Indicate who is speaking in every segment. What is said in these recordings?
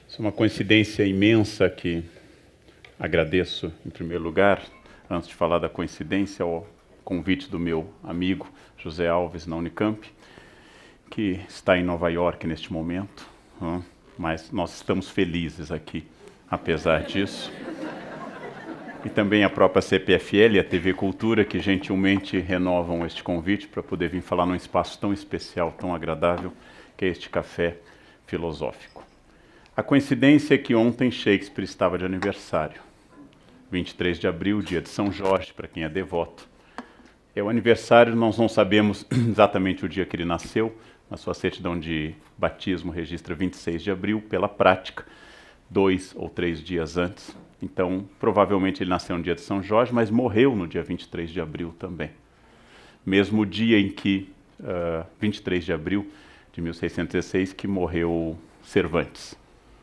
Speaker 1: Isso é uma coincidência imensa que agradeço, em primeiro lugar, antes de falar da coincidência, ao convite do meu amigo José Alves, na Unicamp, que está em Nova York neste momento, mas nós estamos felizes aqui, apesar disso. E também a própria CPFL e a TV Cultura, que gentilmente renovam este convite para poder vir falar num espaço tão especial, tão agradável, que é este café filosófico. A coincidência é que ontem Shakespeare estava de aniversário. 23 de abril, dia de São Jorge, para quem é devoto. É o aniversário, nós não sabemos exatamente o dia que ele nasceu, na sua certidão de batismo registra 26 de abril, pela prática, 2 ou 3 dias antes. Então, provavelmente ele nasceu no dia de São Jorge, mas morreu no dia 23 de abril também. Mesmo dia em que, 23 de abril de 1616, que morreu Cervantes.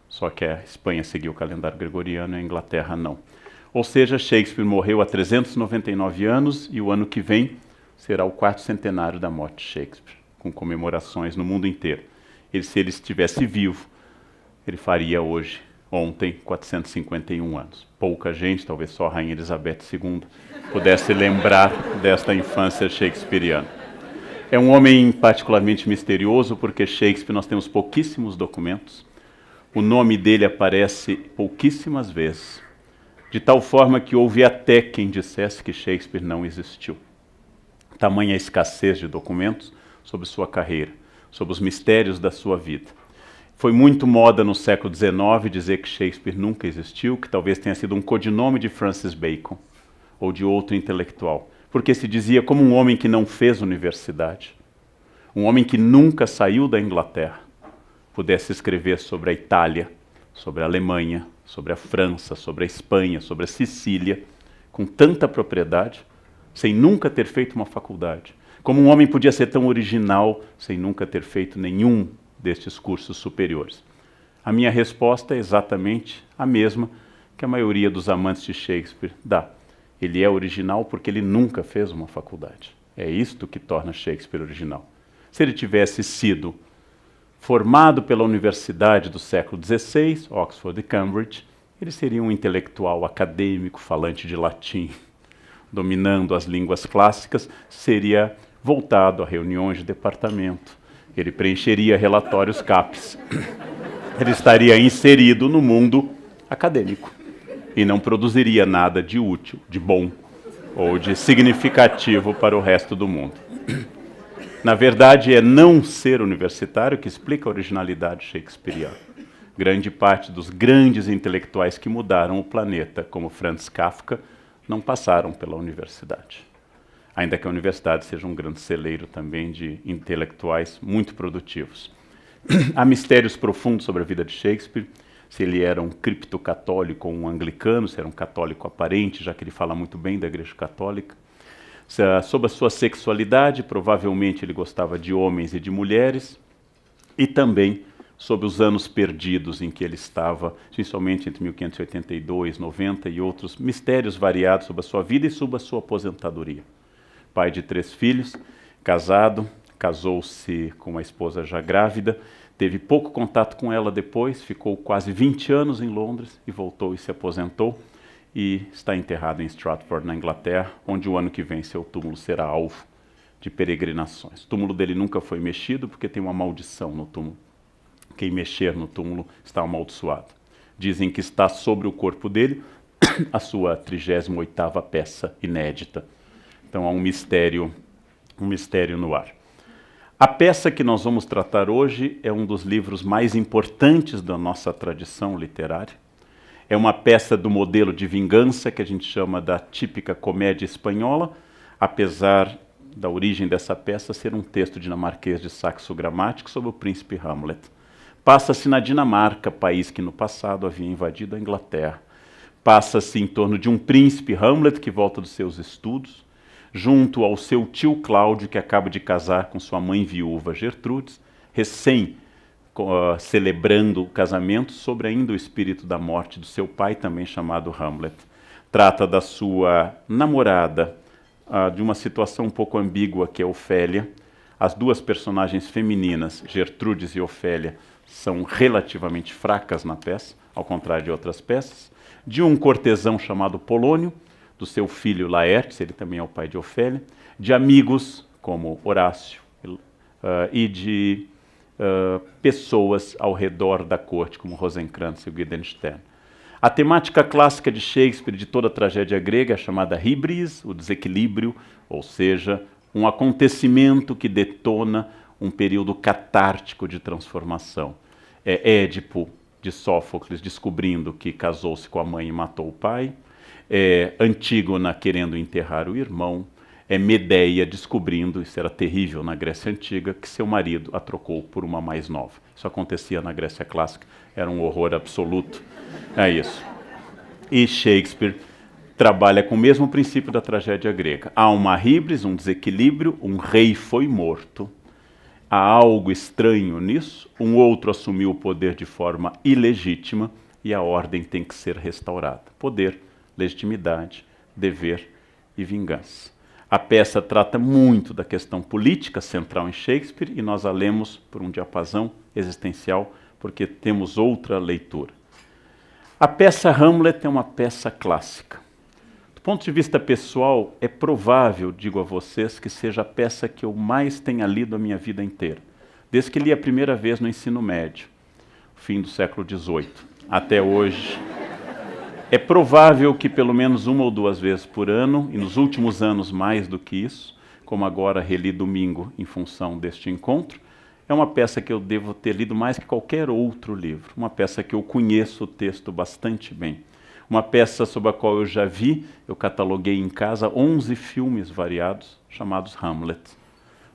Speaker 1: Só que a Espanha seguiu o calendário gregoriano e a Inglaterra não. Ou seja, Shakespeare morreu há 399 anos e o ano que vem será o 4º centenário da morte de Shakespeare, com comemorações no mundo inteiro. Se ele estivesse vivo, ele faria hoje, ontem, 451 anos. Pouca gente, talvez só a Rainha Elizabeth II, pudesse lembrar desta infância shakespeariana. É um homem particularmente misterioso, porque Shakespeare nós temos pouquíssimos documentos. O nome dele aparece pouquíssimas vezes, de tal forma que houve até quem dissesse que Shakespeare não existiu. Tamanha a escassez de documentos sobre sua carreira, sobre os mistérios da sua vida. Foi muito moda no século XIX dizer que Shakespeare nunca existiu, que talvez tenha sido um codinome de Francis Bacon ou de outro intelectual, porque se dizia como um homem que não fez universidade, um homem que nunca saiu da Inglaterra, pudesse escrever sobre a Itália, sobre a Alemanha, sobre a França, sobre a Espanha, sobre a Sicília, com tanta propriedade, sem nunca ter feito uma faculdade. Como um homem podia ser tão original sem nunca ter feito nenhum destes cursos superiores? A minha resposta é exatamente a mesma que a maioria dos amantes de Shakespeare dá. Ele é original porque ele nunca fez uma faculdade. É isto que torna Shakespeare original. Se ele tivesse sido formado pela Universidade do século XVI, Oxford e Cambridge, ele seria um intelectual acadêmico, falante de latim, dominando as línguas clássicas, seria voltado a reuniões de departamento, ele preencheria relatórios CAPES, ele estaria inserido no mundo acadêmico e não produziria nada de útil, de bom ou de significativo para o resto do mundo. Na verdade, é não ser universitário que explica a originalidade shakespeariana. Grande parte dos grandes intelectuais que mudaram o planeta, como Franz Kafka, não passaram pela universidade. Ainda que a universidade seja um grande celeiro também de intelectuais muito produtivos. Há mistérios profundos sobre a vida de Shakespeare, se ele era um criptocatólico ou um anglicano, se era um católico aparente, já que ele fala muito bem da Igreja Católica. Sobre a sua sexualidade, provavelmente ele gostava de homens e de mulheres, e também sobre os anos perdidos em que ele estava, principalmente entre 1582, 90 e outros mistérios variados sobre a sua vida e sobre a sua aposentadoria. Pai de 3 filhos, casado, casou-se com uma esposa já grávida, teve pouco contato com ela depois, ficou quase 20 anos em Londres e voltou e se aposentou. E está enterrado em Stratford, na Inglaterra, onde o ano que vem seu túmulo será alvo de peregrinações. O túmulo dele nunca foi mexido porque tem uma maldição no túmulo. Quem mexer no túmulo está amaldiçoado. Dizem que está sobre o corpo dele a sua 38ª peça inédita. Então há um mistério no ar. A peça que nós vamos tratar hoje é um dos livros mais importantes da nossa tradição literária. É uma peça do modelo de vingança que a gente chama da típica comédia espanhola, apesar da origem dessa peça ser um texto dinamarquês de Saxo Grammatic sobre o príncipe Hamlet. Passa-se na Dinamarca, país que no passado havia invadido a Inglaterra. Passa-se em torno de um príncipe Hamlet que volta dos seus estudos, junto ao seu tio Cláudio, que acaba de casar com sua mãe viúva Gertrudes, celebrando o casamento sobre ainda o espírito da morte do seu pai, também chamado Hamlet. Trata da sua namorada, de uma situação um pouco ambígua, que é Ofélia. As duas personagens femininas, Gertrudes e Ofélia, são relativamente fracas na peça, ao contrário de outras peças, de um cortesão chamado Polônio, do seu filho Laertes, ele também é o pai de Ofélia, de amigos como Horácio e de pessoas ao redor da corte, como Rosencrantz e Guildenstern. A temática clássica de Shakespeare, de toda a tragédia grega, é chamada hybris, o desequilíbrio, ou seja, um acontecimento que detona um período catártico de transformação. É Édipo, de Sófocles, descobrindo que casou-se com a mãe e matou o pai. É Antígona querendo enterrar o irmão. É Medeia descobrindo, isso era terrível na Grécia Antiga, que seu marido a trocou por uma mais nova. Isso acontecia na Grécia Clássica, era um horror absoluto. É isso. E Shakespeare trabalha com o mesmo princípio da tragédia grega. Há uma híbris, um desequilíbrio, um rei foi morto. Há algo estranho nisso, um outro assumiu o poder de forma ilegítima e a ordem tem que ser restaurada. Poder, legitimidade, dever e vingança. A peça trata muito da questão política central em Shakespeare e nós a lemos por um diapasão existencial porque temos outra leitura. A peça Hamlet é uma peça clássica. Do ponto de vista pessoal, é provável, digo a vocês, que seja a peça que eu mais tenha lido a minha vida inteira. Desde que li a primeira vez no ensino médio, fim do século XVIII, até hoje. É provável que pelo menos uma ou duas vezes por ano, e nos últimos anos mais do que isso, como agora reli domingo em função deste encontro, é uma peça que eu devo ter lido mais que qualquer outro livro. Uma peça que eu conheço o texto bastante bem. Uma peça sobre a qual eu já vi, eu cataloguei em casa 11 filmes variados, chamados Hamlet.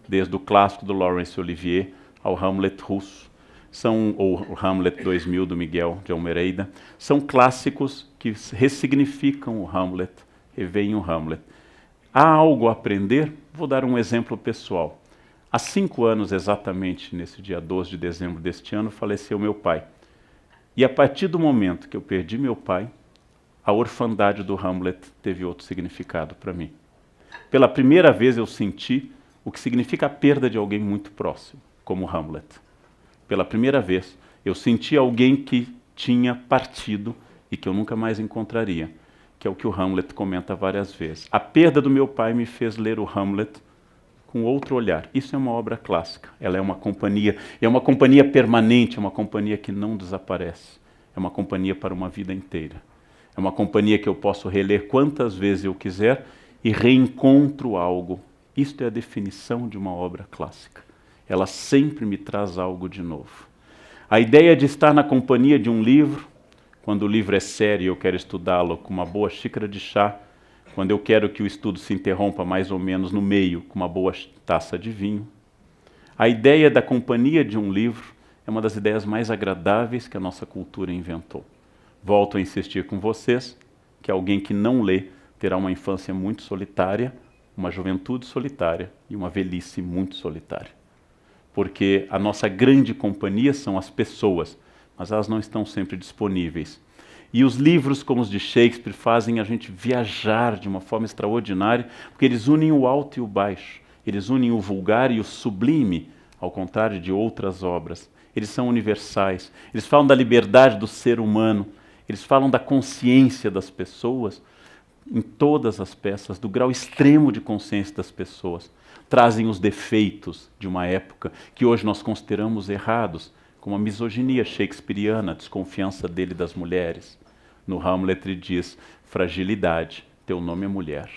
Speaker 1: Desde o clássico do Laurence Olivier ao Hamlet russo. Ou o Hamlet 2000 do Miguel de Almeida. São clássicos que ressignificam o Hamlet, reveem o Hamlet. Há algo a aprender? Vou dar um exemplo pessoal. Há 5 anos exatamente, nesse dia 12 de dezembro deste ano, faleceu meu pai. E a partir do momento que eu perdi meu pai, a orfandade do Hamlet teve outro significado para mim. Pela primeira vez eu senti o que significa a perda de alguém muito próximo, como Hamlet. Pela primeira vez eu senti alguém que tinha partido e que eu nunca mais encontraria, que é o que o Hamlet comenta várias vezes. A perda do meu pai me fez ler o Hamlet com outro olhar. Isso é uma obra clássica. Ela é uma companhia permanente, é uma companhia que não desaparece. É uma companhia para uma vida inteira. É uma companhia que eu posso reler quantas vezes eu quiser e reencontro algo. Isto é a definição de uma obra clássica. Ela sempre me traz algo de novo. A ideia de estar na companhia de um livro, quando o livro é sério e eu quero estudá-lo com uma boa xícara de chá, quando eu quero que o estudo se interrompa mais ou menos no meio, com uma boa taça de vinho. A ideia da companhia de um livro é uma das ideias mais agradáveis que a nossa cultura inventou. Volto a insistir com vocês que alguém que não lê terá uma infância muito solitária, uma juventude solitária e uma velhice muito solitária. Porque a nossa grande companhia são as pessoas, mas elas não estão sempre disponíveis. E os livros como os de Shakespeare fazem a gente viajar de uma forma extraordinária, porque eles unem o alto e o baixo, eles unem o vulgar e o sublime, ao contrário de outras obras. Eles são universais, eles falam da liberdade do ser humano, eles falam da consciência das pessoas, em todas as peças, do grau extremo de consciência das pessoas. Trazem os defeitos de uma época que hoje nós consideramos errados, como a misoginia shakespeariana, a desconfiança dele das mulheres. No Hamlet ele diz, fragilidade, teu nome é mulher.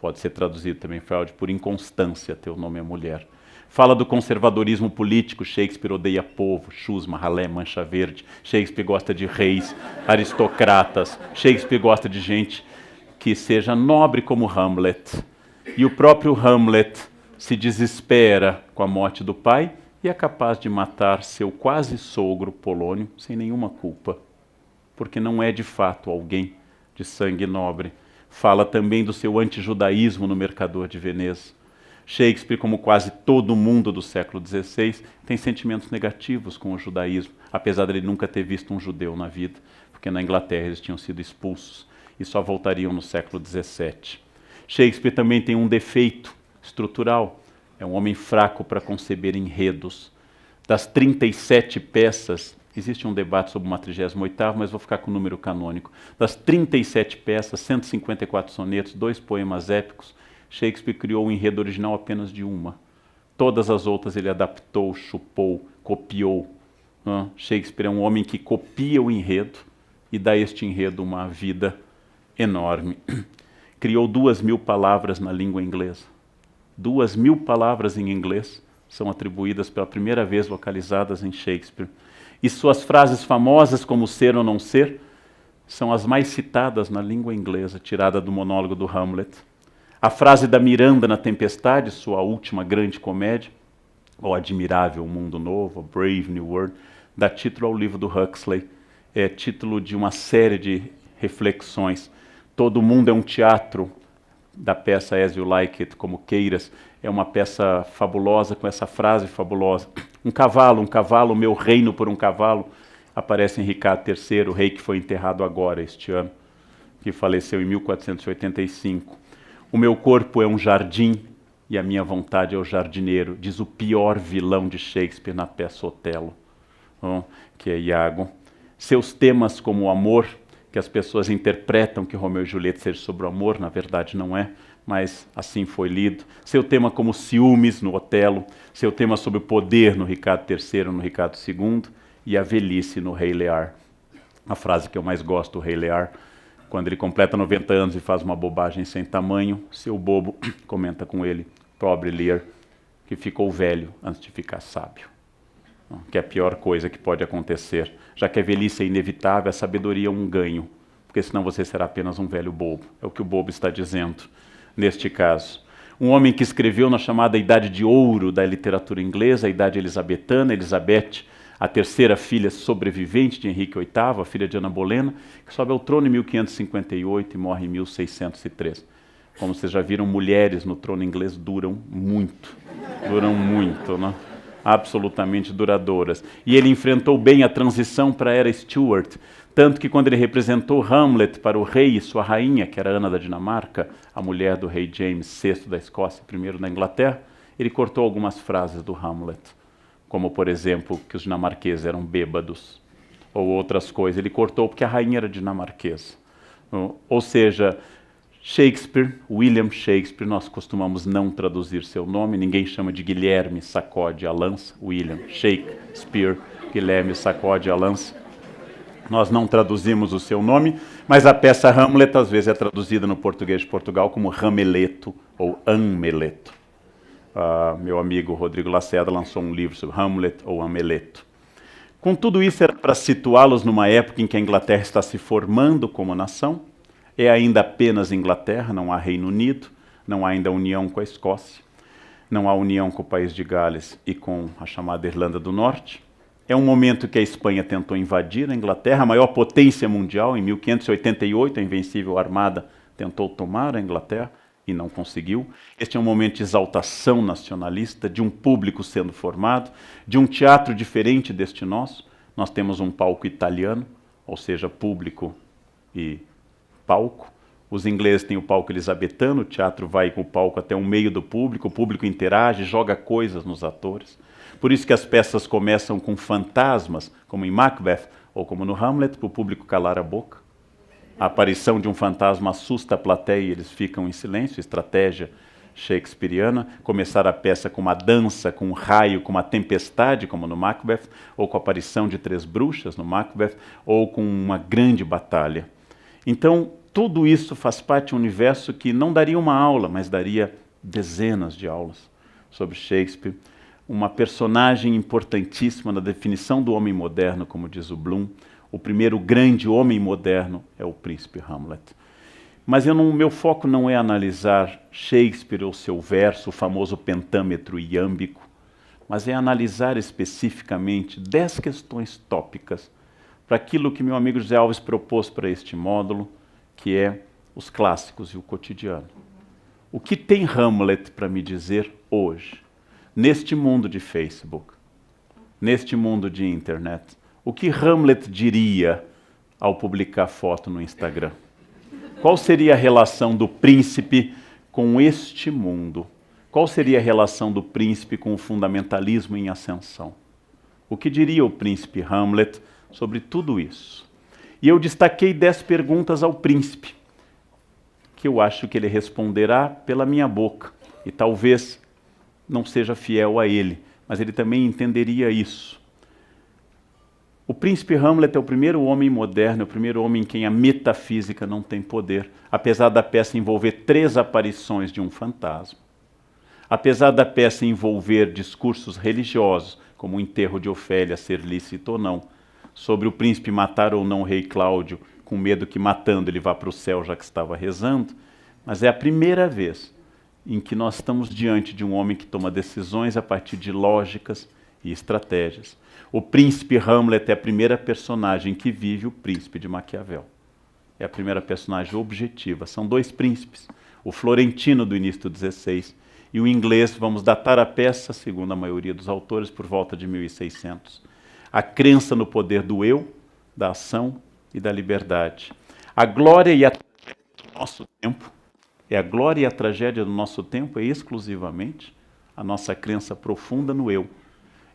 Speaker 1: Pode ser traduzido também, Freud, por inconstância, teu nome é mulher. Fala do conservadorismo político, Shakespeare odeia povo, chusma, ralé, mancha verde. Shakespeare gosta de reis, aristocratas. Shakespeare gosta de gente que seja nobre como Hamlet. E o próprio Hamlet se desespera com a morte do pai e é capaz de matar seu quase sogro Polônio sem nenhuma culpa, porque não é de fato alguém de sangue nobre. Fala também do seu antijudaísmo no Mercador de Veneza. Shakespeare, como quase todo mundo do século XVI, tem sentimentos negativos com o judaísmo, apesar de ele nunca ter visto um judeu na vida, porque na Inglaterra eles tinham sido expulsos e só voltariam no século XVII. Shakespeare também tem um defeito estrutural. É um homem fraco para conceber enredos. Das 37 peças, existe um debate sobre uma 38ª, mas vou ficar com o número canônico. Das 37 peças, 154 sonetos, 2 poemas épicos, Shakespeare criou o enredo original apenas de uma. Todas as outras ele adaptou, chupou, copiou. Shakespeare é um homem que copia o enredo e dá a este enredo uma vida enorme. Criou 2.000 palavras na língua inglesa. 2.000 palavras em inglês são atribuídas pela primeira vez localizadas em Shakespeare. E suas frases famosas, como ser ou não ser, são as mais citadas na língua inglesa, tirada do monólogo do Hamlet. A frase da Miranda na Tempestade, sua última grande comédia, O Admirável Mundo Novo, A Brave New World, dá título ao livro do Huxley, é título de uma série de reflexões. Todo mundo é um teatro, da peça As You Like It, como queiras, é uma peça fabulosa com essa frase fabulosa. Um cavalo, meu reino por um cavalo, aparece em Ricardo III, o rei que foi enterrado agora, este ano, que faleceu em 1485. O meu corpo é um jardim e a minha vontade é o jardineiro, diz o pior vilão de Shakespeare na peça Otelo, que é Iago. Seus temas como o amor, que as pessoas interpretam que Romeu e Julieta seja sobre o amor, na verdade não é, mas assim foi lido. Seu tema como ciúmes no Otelo, seu tema sobre o poder no Ricardo III, no Ricardo II, e a velhice no Rei Lear. A frase que eu mais gosto do Rei Lear, quando ele completa 90 anos e faz uma bobagem sem tamanho, seu bobo comenta com ele, pobre Lear, que ficou velho antes de ficar sábio. Que é a pior coisa que pode acontecer. Já que a velhice é inevitável, a sabedoria é um ganho, porque senão você será apenas um velho bobo. É o que o bobo está dizendo neste caso. Um homem que escreveu na chamada Idade de Ouro da literatura inglesa, a Idade Elizabetana, Elizabeth, a terceira filha sobrevivente de Henrique VIII, a filha de Ana Bolena, que sobe ao trono em 1558 e morre em 1603. Como vocês já viram, mulheres no trono inglês duram muito, né? Absolutamente duradouras. E ele enfrentou bem a transição para a era Stuart, tanto que quando ele representou Hamlet para o rei e sua rainha, que era Ana da Dinamarca, a mulher do rei James VI da Escócia, primeiro da Inglaterra, ele cortou algumas frases do Hamlet, como, por exemplo, que os dinamarqueses eram bêbados, ou outras coisas. Ele cortou porque a rainha era dinamarquesa. Ou seja, Shakespeare, William Shakespeare, nós costumamos não traduzir seu nome, ninguém chama de Guilherme Sacode a Lança, William Shakespeare, Guilherme Sacode a Lança. Nós não traduzimos o seu nome, mas a peça Hamlet às vezes é traduzida no português de Portugal como Rameleto ou Ameleto. Meu amigo Rodrigo Lacerda lançou um livro sobre Hamlet ou Ameleto. Com tudo isso era para situá-los numa época em que a Inglaterra está se formando como nação. É ainda apenas Inglaterra, não há Reino Unido, não há ainda união com a Escócia, não há união com o país de Gales e com a chamada Irlanda do Norte. É um momento que a Espanha tentou invadir a Inglaterra, a maior potência mundial. Em 1588, a Invencível Armada tentou tomar a Inglaterra e não conseguiu. Este é um momento de exaltação nacionalista, de um público sendo formado, de um teatro diferente deste nosso. Nós temos um palco italiano, ou seja, público e palco. Os ingleses têm o palco elizabetano, o teatro vai com o palco até o meio do público, o público interage, joga coisas nos atores. Por isso que as peças começam com fantasmas, como em Macbeth, ou como no Hamlet, para o público calar a boca. A aparição de um fantasma assusta a plateia e eles ficam em silêncio, estratégia shakespeariana. Começar a peça com uma dança, com um raio, com uma tempestade, como no Macbeth, ou com a aparição de 3 bruxas no Macbeth, ou com uma grande batalha. Então, tudo isso faz parte de um universo que não daria uma aula, mas daria dezenas de aulas sobre Shakespeare. Uma personagem importantíssima na definição do homem moderno, como diz o Bloom. O primeiro grande homem moderno é o príncipe Hamlet. Mas meu foco não é analisar Shakespeare ou seu verso, o famoso pentâmetro iâmbico, mas é analisar especificamente 10 questões tópicas para aquilo que meu amigo José Alves propôs para este módulo, que é os clássicos e o cotidiano. O que tem Hamlet para me dizer hoje, neste mundo de Facebook, neste mundo de internet? O que Hamlet diria ao publicar foto no Instagram? Qual seria a relação do príncipe com este mundo? Qual seria a relação do príncipe com o fundamentalismo em ascensão? O que diria o príncipe Hamlet sobre tudo isso? E eu destaquei 10 perguntas ao príncipe, que eu acho que ele responderá pela minha boca, e talvez não seja fiel a ele, mas ele também entenderia isso. O príncipe Hamlet é o primeiro homem moderno, é o primeiro homem em quem a metafísica não tem poder, apesar da peça envolver 3 aparições de um fantasma. Apesar da peça envolver discursos religiosos, como o enterro de Ofélia ser lícito ou não, sobre o príncipe matar ou não o rei Cláudio, com medo que matando ele vá para o céu já que estava rezando, mas é a primeira vez em que nós estamos diante de um homem que toma decisões a partir de lógicas e estratégias. O príncipe Hamlet é a primeira personagem que vive o príncipe de Maquiavel. É a primeira personagem objetiva. São 2 príncipes, o florentino do início do XVI e o inglês. Vamos datar a peça, segundo a maioria dos autores, por volta de 1600. A crença no poder do eu, da ação e da liberdade. A glória e a tragédia do nosso tempo, a glória e a tragédia do nosso tempo é exclusivamente a nossa crença profunda no eu.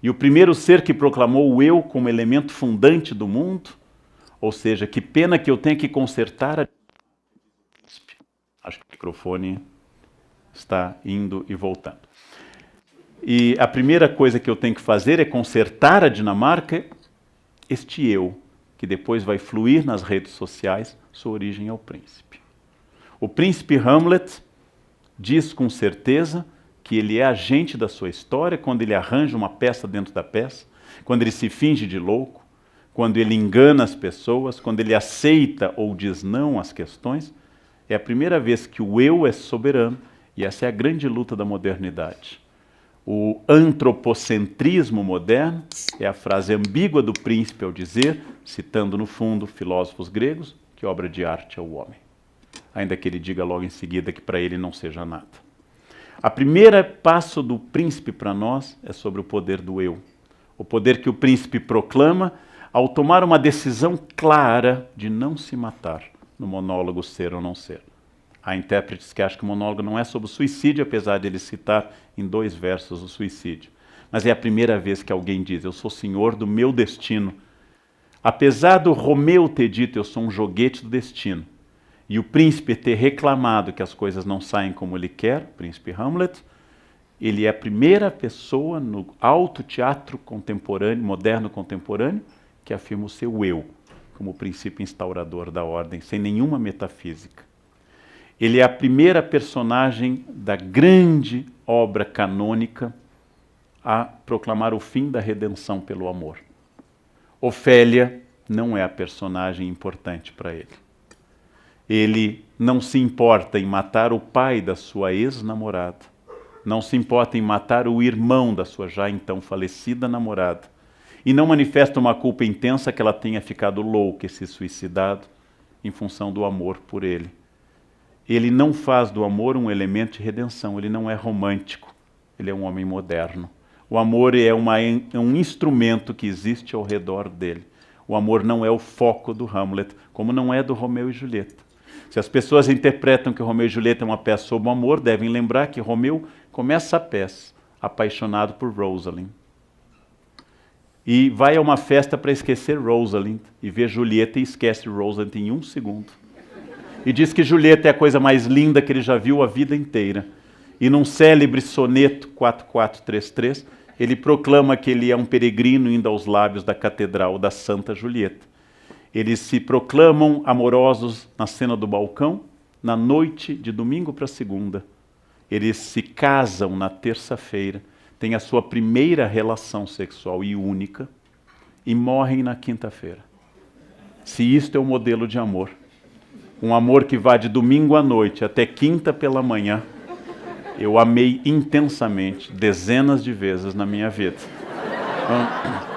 Speaker 1: E o primeiro ser que proclamou o eu como elemento fundante do mundo, ou seja, que pena que eu tenha que consertar a... Acho que o microfone está indo e voltando. E a primeira coisa que eu tenho que fazer é consertar a Dinamarca, este eu, que depois vai fluir nas redes sociais, sua origem é o príncipe. O príncipe Hamlet diz com certeza que ele é agente da sua história quando ele arranja uma peça dentro da peça, quando ele se finge de louco, quando ele engana as pessoas, quando ele aceita ou diz não às questões. É a primeira vez que o eu é soberano, e essa é a grande luta da modernidade. O antropocentrismo moderno é a frase ambígua do príncipe ao dizer, citando no fundo filósofos gregos, que obra de arte é o homem. Ainda que ele diga logo em seguida que para ele não seja nada. A primeira passo do príncipe para nós é sobre o poder do eu. O poder que o príncipe proclama ao tomar uma decisão clara de não se matar no monólogo Ser ou Não Ser. Há intérpretes que acham que o monólogo não é sobre o suicídio, apesar de ele citar em 2 versos o suicídio. Mas é a primeira vez que alguém diz, eu sou senhor do meu destino. Apesar do Romeu ter dito, eu sou um joguete do destino, e o príncipe ter reclamado que as coisas não saem como ele quer, o príncipe Hamlet, ele é a primeira pessoa no alto teatro contemporâneo, moderno contemporâneo, que afirma o seu eu, como o princípio instaurador da ordem, sem nenhuma metafísica. Ele é a primeira personagem da grande obra canônica a proclamar o fim da redenção pelo amor. Ofélia não é a personagem importante para ele. Ele não se importa em matar o pai da sua ex-namorada, não se importa em matar o irmão da sua já então falecida namorada, e não manifesta uma culpa intensa que ela tenha ficado louca e se suicidado em função do amor por ele. Ele não faz do amor um elemento de redenção, ele não é romântico, ele é um homem moderno. O amor é um instrumento que existe ao redor dele. O amor não é o foco do Hamlet, como não é do Romeu e Julieta. Se as pessoas interpretam que Romeu e Julieta é uma peça sobre o amor, devem lembrar que Romeu começa a peça apaixonado por Rosalind. E vai a uma festa para esquecer Rosalind, e vê Julieta e esquece Rosalind em 1 segundo. E diz que Julieta é a coisa mais linda que ele já viu a vida inteira. E num célebre soneto 4433, ele proclama que ele é um peregrino indo aos lábios da catedral da Santa Julieta. Eles se proclamam amorosos na cena do balcão, na noite de domingo para segunda. Eles se casam na terça-feira, têm a sua primeira relação sexual e única, e morrem na quinta-feira. Se isto é o modelo de amor, um amor que vai de domingo à noite até quinta pela manhã, eu amei intensamente, dezenas de vezes na minha vida. Então,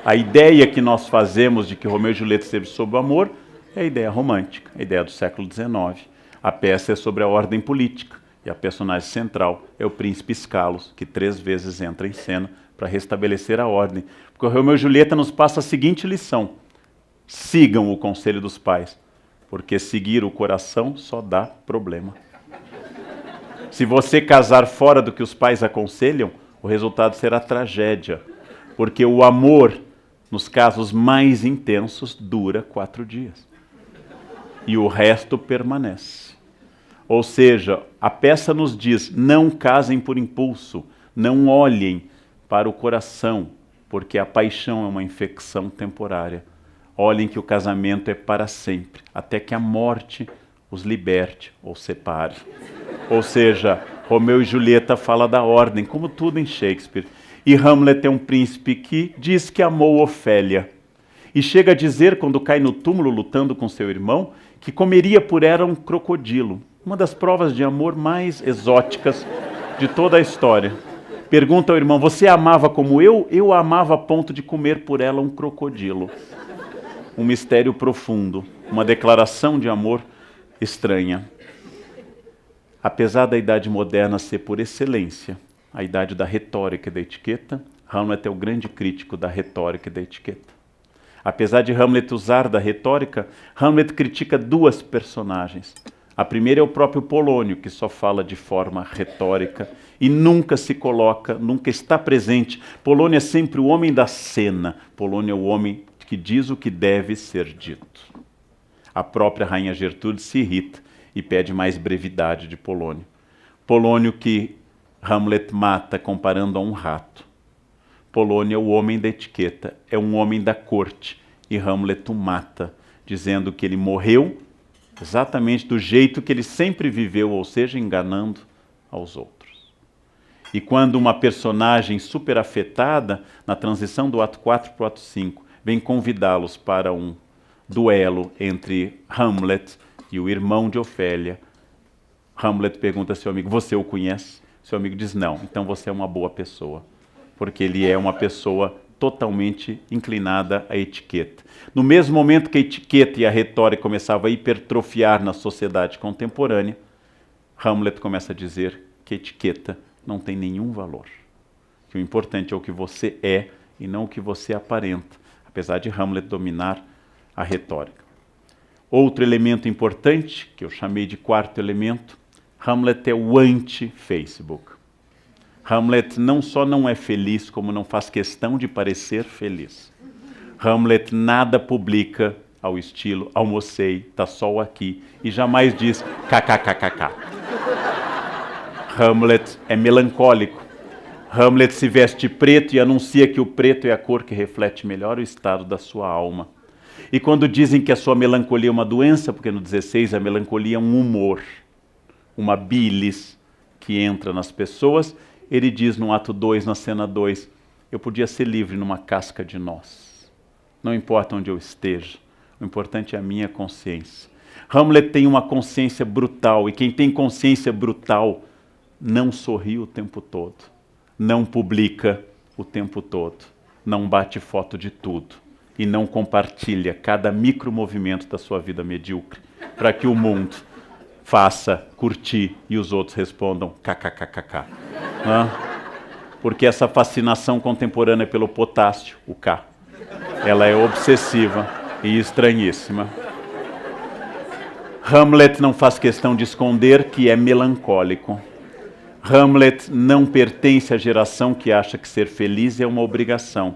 Speaker 1: a ideia que nós fazemos de que Romeu e Julieta esteve sobre o amor é a ideia romântica, a ideia do século XIX. A peça é sobre a ordem política, e a personagem central é o príncipe Escalos, que 3 vezes entra em cena para restabelecer a ordem. Porque o Romeu e Julieta nos passa a seguinte lição: sigam o conselho dos pais, porque seguir o coração só dá problema. Se você casar fora do que os pais aconselham, o resultado será tragédia. Porque o amor, nos casos mais intensos, dura 4 dias. E o resto permanece. Ou seja, a peça nos diz, não casem por impulso, não olhem para o coração, porque a paixão é uma infecção temporária. Olhem que o casamento é para sempre, até que a morte os liberte ou separe. Ou seja, Romeu e Julieta fala da ordem, como tudo em Shakespeare. E Hamlet é um príncipe que diz que amou Ofélia. E chega a dizer, quando cai no túmulo lutando com seu irmão, que comeria por ela um crocodilo. Uma das provas de amor mais exóticas de toda a história. Pergunta ao irmão, você a amava como eu? Eu a amava a ponto de comer por ela um crocodilo. Um mistério profundo, uma declaração de amor estranha. Apesar da idade moderna ser por excelência a idade da retórica e da etiqueta, Hamlet é o grande crítico da retórica e da etiqueta. Apesar de Hamlet usar da retórica, Hamlet critica 2 personagens. A primeira é o próprio Polônio, que só fala de forma retórica e nunca se coloca, nunca está presente. Polônio é sempre o homem da cena. Polônio é o homem que diz o que deve ser dito. A própria rainha Gertrude se irrita e pede mais brevidade de Polônio. Polônio que Hamlet mata comparando a um rato. Polônio é o homem da etiqueta, é um homem da corte, e Hamlet o mata, dizendo que ele morreu exatamente do jeito que ele sempre viveu, ou seja, enganando aos outros. E quando uma personagem super afetada, na transição do ato 4 para o ato 5, vem convidá-los para um duelo entre Hamlet e o irmão de Ofélia, Hamlet pergunta ao seu amigo, você o conhece? Seu amigo diz, não, então você é uma boa pessoa. Porque ele é uma pessoa totalmente inclinada à etiqueta. No mesmo momento que a etiqueta e a retórica começavam a hipertrofiar na sociedade contemporânea, Hamlet começa a dizer que a etiqueta não tem nenhum valor. Que o importante é o que você é e não o que você aparenta, apesar de Hamlet dominar a retórica. Outro elemento importante, que eu chamei de 4º elemento, Hamlet é o anti-Facebook. Hamlet não só não é feliz, como não faz questão de parecer feliz. Hamlet nada publica ao estilo almocei, tá sol aqui, e jamais diz kkkk. Hamlet é melancólico. Hamlet se veste preto e anuncia que o preto é a cor que reflete melhor o estado da sua alma. E quando dizem que a sua melancolia é uma doença, porque no 16 a melancolia é um humor, uma bilis que entra nas pessoas, ele diz no ato 2, na cena 2, eu podia ser livre numa casca de noz. Não importa onde eu esteja, o importante é a minha consciência. Hamlet tem uma consciência brutal, e quem tem consciência brutal não sorri o tempo todo, não publica o tempo todo, não bate foto de tudo, e não compartilha cada micromovimento da sua vida medíocre, para que o mundo faça, curtir, e os outros respondam kkkk. Porque essa fascinação contemporânea pelo potássio, o K, ela é obsessiva e estranhíssima. Hamlet não faz questão de esconder que é melancólico. Hamlet não pertence à geração que acha que ser feliz é uma obrigação.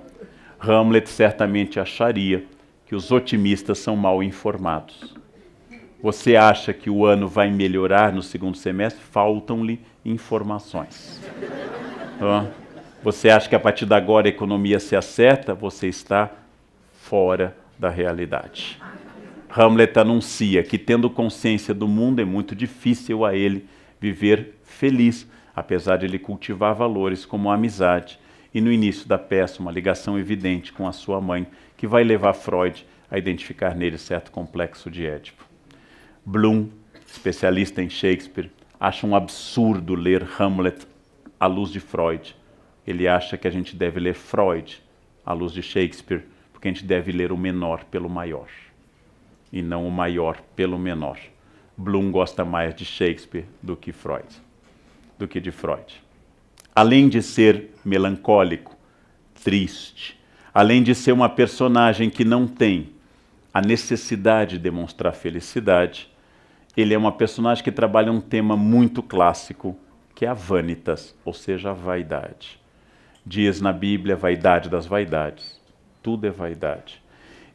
Speaker 1: Hamlet certamente acharia que os otimistas são mal informados. Você acha que o ano vai melhorar no 2º semestre? Faltam-lhe informações. Você acha que a partir de agora a economia se acerta? Você está fora da realidade. Hamlet anuncia que, tendo consciência do mundo, é muito difícil a ele viver feliz, apesar de ele cultivar valores como a amizade. E no início da peça, uma ligação evidente com a sua mãe, que vai levar Freud a identificar nele certo complexo de Édipo. Bloom, especialista em Shakespeare, acha um absurdo ler Hamlet à luz de Freud. Ele acha que a gente deve ler Freud à luz de Shakespeare, porque a gente deve ler o menor pelo maior, e não o maior pelo menor. Bloom gosta mais de Shakespeare do que de Freud. Além de ser melancólico, triste, além de ser uma personagem que não tem a necessidade de demonstrar felicidade, ele é uma personagem que trabalha um tema muito clássico, que é a vanitas, ou seja, a vaidade. diz na Bíblia, vaidade das vaidades. Tudo é vaidade.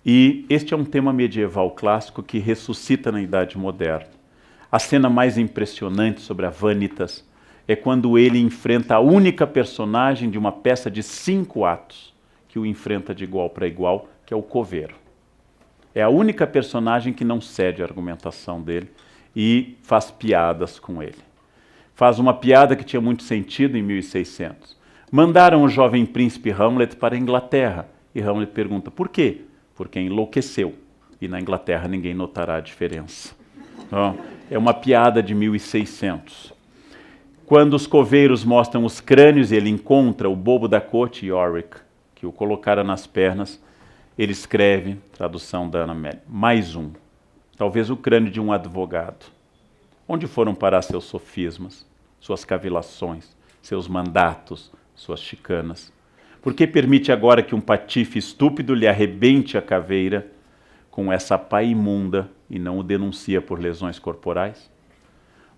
Speaker 1: E este é um tema medieval clássico que ressuscita na Idade Moderna. A cena mais impressionante sobre a Vanitas é quando ele enfrenta a única personagem de uma peça de 5 atos que o enfrenta de igual para igual, que é o coveiro. É a única personagem que não cede à argumentação dele e faz piadas com ele. Faz uma piada que tinha muito sentido em 1600. Mandaram o jovem príncipe Hamlet para a Inglaterra. E Hamlet pergunta, por quê? Porque enlouqueceu. E na Inglaterra ninguém notará a diferença. Então, é uma piada de 1600. Quando os coveiros mostram os crânios e ele encontra o bobo da corte, Yorick, que o colocara nas pernas, ele escreve, tradução da Ana Amélia, mais um, talvez o crânio de um advogado. Onde foram parar seus sofismas, suas cavilações, seus mandatos, suas chicanas? Por que permite agora que um patife estúpido lhe arrebente a caveira com essa pá imunda e não o denuncia por lesões corporais?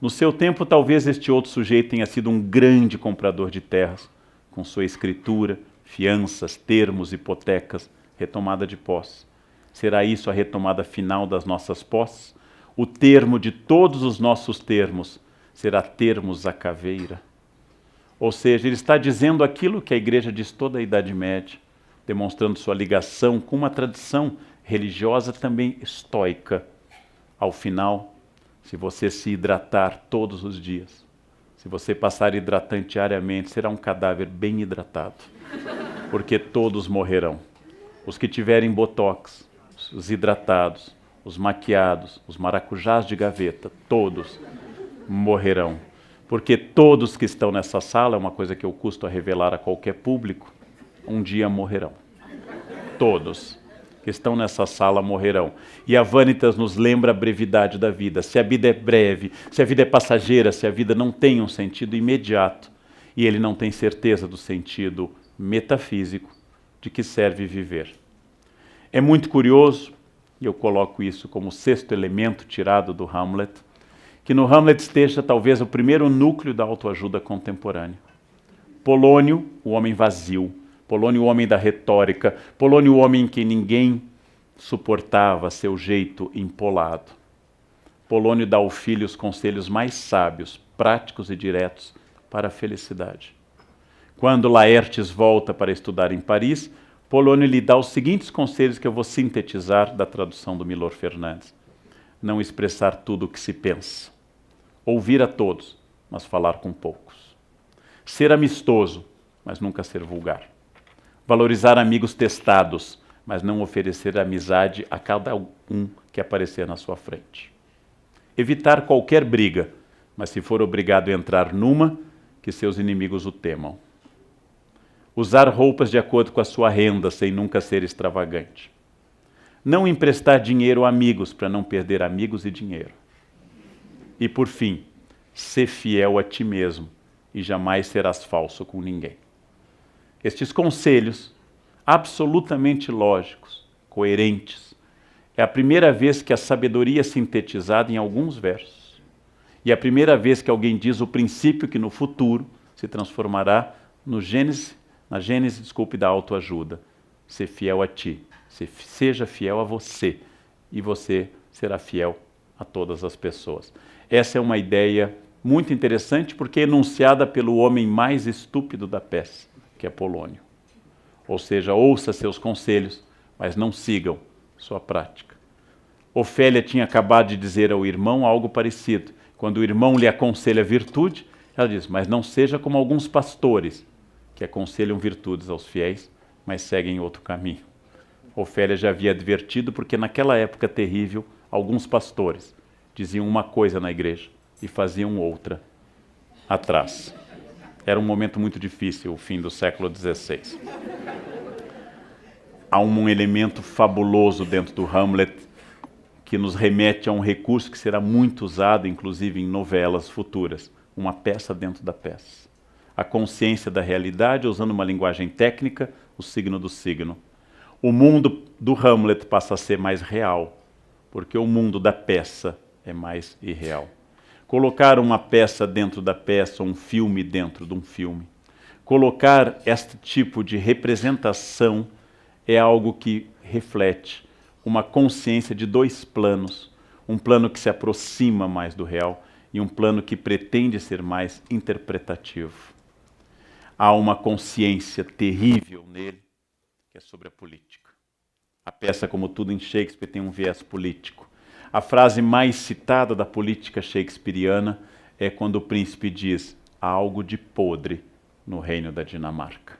Speaker 1: No seu tempo, talvez este outro sujeito tenha sido um grande comprador de terras, com sua escritura, fianças, termos, hipotecas, retomada de posse. Será isso a retomada final das nossas posses? O termo de todos os nossos termos será termos a caveira? Ou seja, ele está dizendo aquilo que a Igreja diz toda a Idade Média, demonstrando sua ligação com uma tradição religiosa também estoica. Ao final, se você se hidratar todos os dias, se você passar hidratante diariamente, será um cadáver bem hidratado, porque todos morrerão. Os que tiverem botox, os hidratados, os maquiados, os maracujás de gaveta, todos morrerão. Porque todos que estão nessa sala, é uma coisa que eu custo a revelar a qualquer público, um dia morrerão. Todos que estão nessa sala morrerão. E a Vanitas nos lembra a brevidade da vida. Se a vida é breve, se a vida é passageira, se a vida não tem um sentido imediato, e ele não tem certeza do sentido metafísico de que serve viver. É muito curioso, e eu coloco isso como 6º elemento tirado do Hamlet, que no Hamlet esteja talvez o primeiro núcleo da autoajuda contemporânea. Polônio, o homem vazio, Polônio, o homem da retórica, Polônio, o homem em que ninguém suportava seu jeito empolado. Polônio dá ao filho os conselhos mais sábios, práticos e diretos para a felicidade. Quando Laertes volta para estudar em Paris, Polônio lhe dá os seguintes conselhos que eu vou sintetizar da tradução do Milor Fernandes. Não expressar tudo o que se pensa. Ouvir a todos, mas falar com poucos. Ser amistoso, mas nunca ser vulgar. Valorizar amigos testados, mas não oferecer amizade a cada um que aparecer na sua frente. Evitar qualquer briga, mas se for obrigado a entrar numa, que seus inimigos o temam. Usar roupas de acordo com a sua renda, sem nunca ser extravagante. Não emprestar dinheiro a amigos, para não perder amigos e dinheiro. E por fim, ser fiel a ti mesmo, e jamais serás falso com ninguém. Estes conselhos, absolutamente lógicos, coerentes, é a primeira vez que a sabedoria é sintetizada em alguns versos. E é a primeira vez que alguém diz o princípio que no futuro se transformará na Gênese da autoajuda. Ser fiel a ti, seja fiel a você, e você será fiel a todas as pessoas. Essa é uma ideia muito interessante porque é enunciada pelo homem mais estúpido da peça, que é Polônio. Ou seja, ouça seus conselhos, mas não sigam sua prática. Ofélia tinha acabado de dizer ao irmão algo parecido. Quando o irmão lhe aconselha virtude, ela diz, mas não seja como alguns pastores, que aconselham virtudes aos fiéis, mas seguem outro caminho. Ofélia já havia advertido, porque naquela época terrível, alguns pastores diziam uma coisa na igreja e faziam outra atrás. Era um momento muito difícil, o fim do século XVI. Há um elemento fabuloso dentro do Hamlet que nos remete a um recurso que será muito usado, inclusive em novelas futuras, uma peça dentro da peça. A consciência da realidade, usando uma linguagem técnica, o signo do signo. O mundo do Hamlet passa a ser mais real, porque o mundo da peça é mais irreal. Colocar uma peça dentro da peça, um filme dentro de um filme. Colocar este tipo de representação é algo que reflete uma consciência de dois planos. Um plano que se aproxima mais do real e um plano que pretende ser mais interpretativo. Há uma consciência terrível nele, que é sobre a política. A peça, como tudo em Shakespeare, tem um viés político. A frase mais citada da política shakespeariana é quando o príncipe diz: há algo de podre no reino da Dinamarca.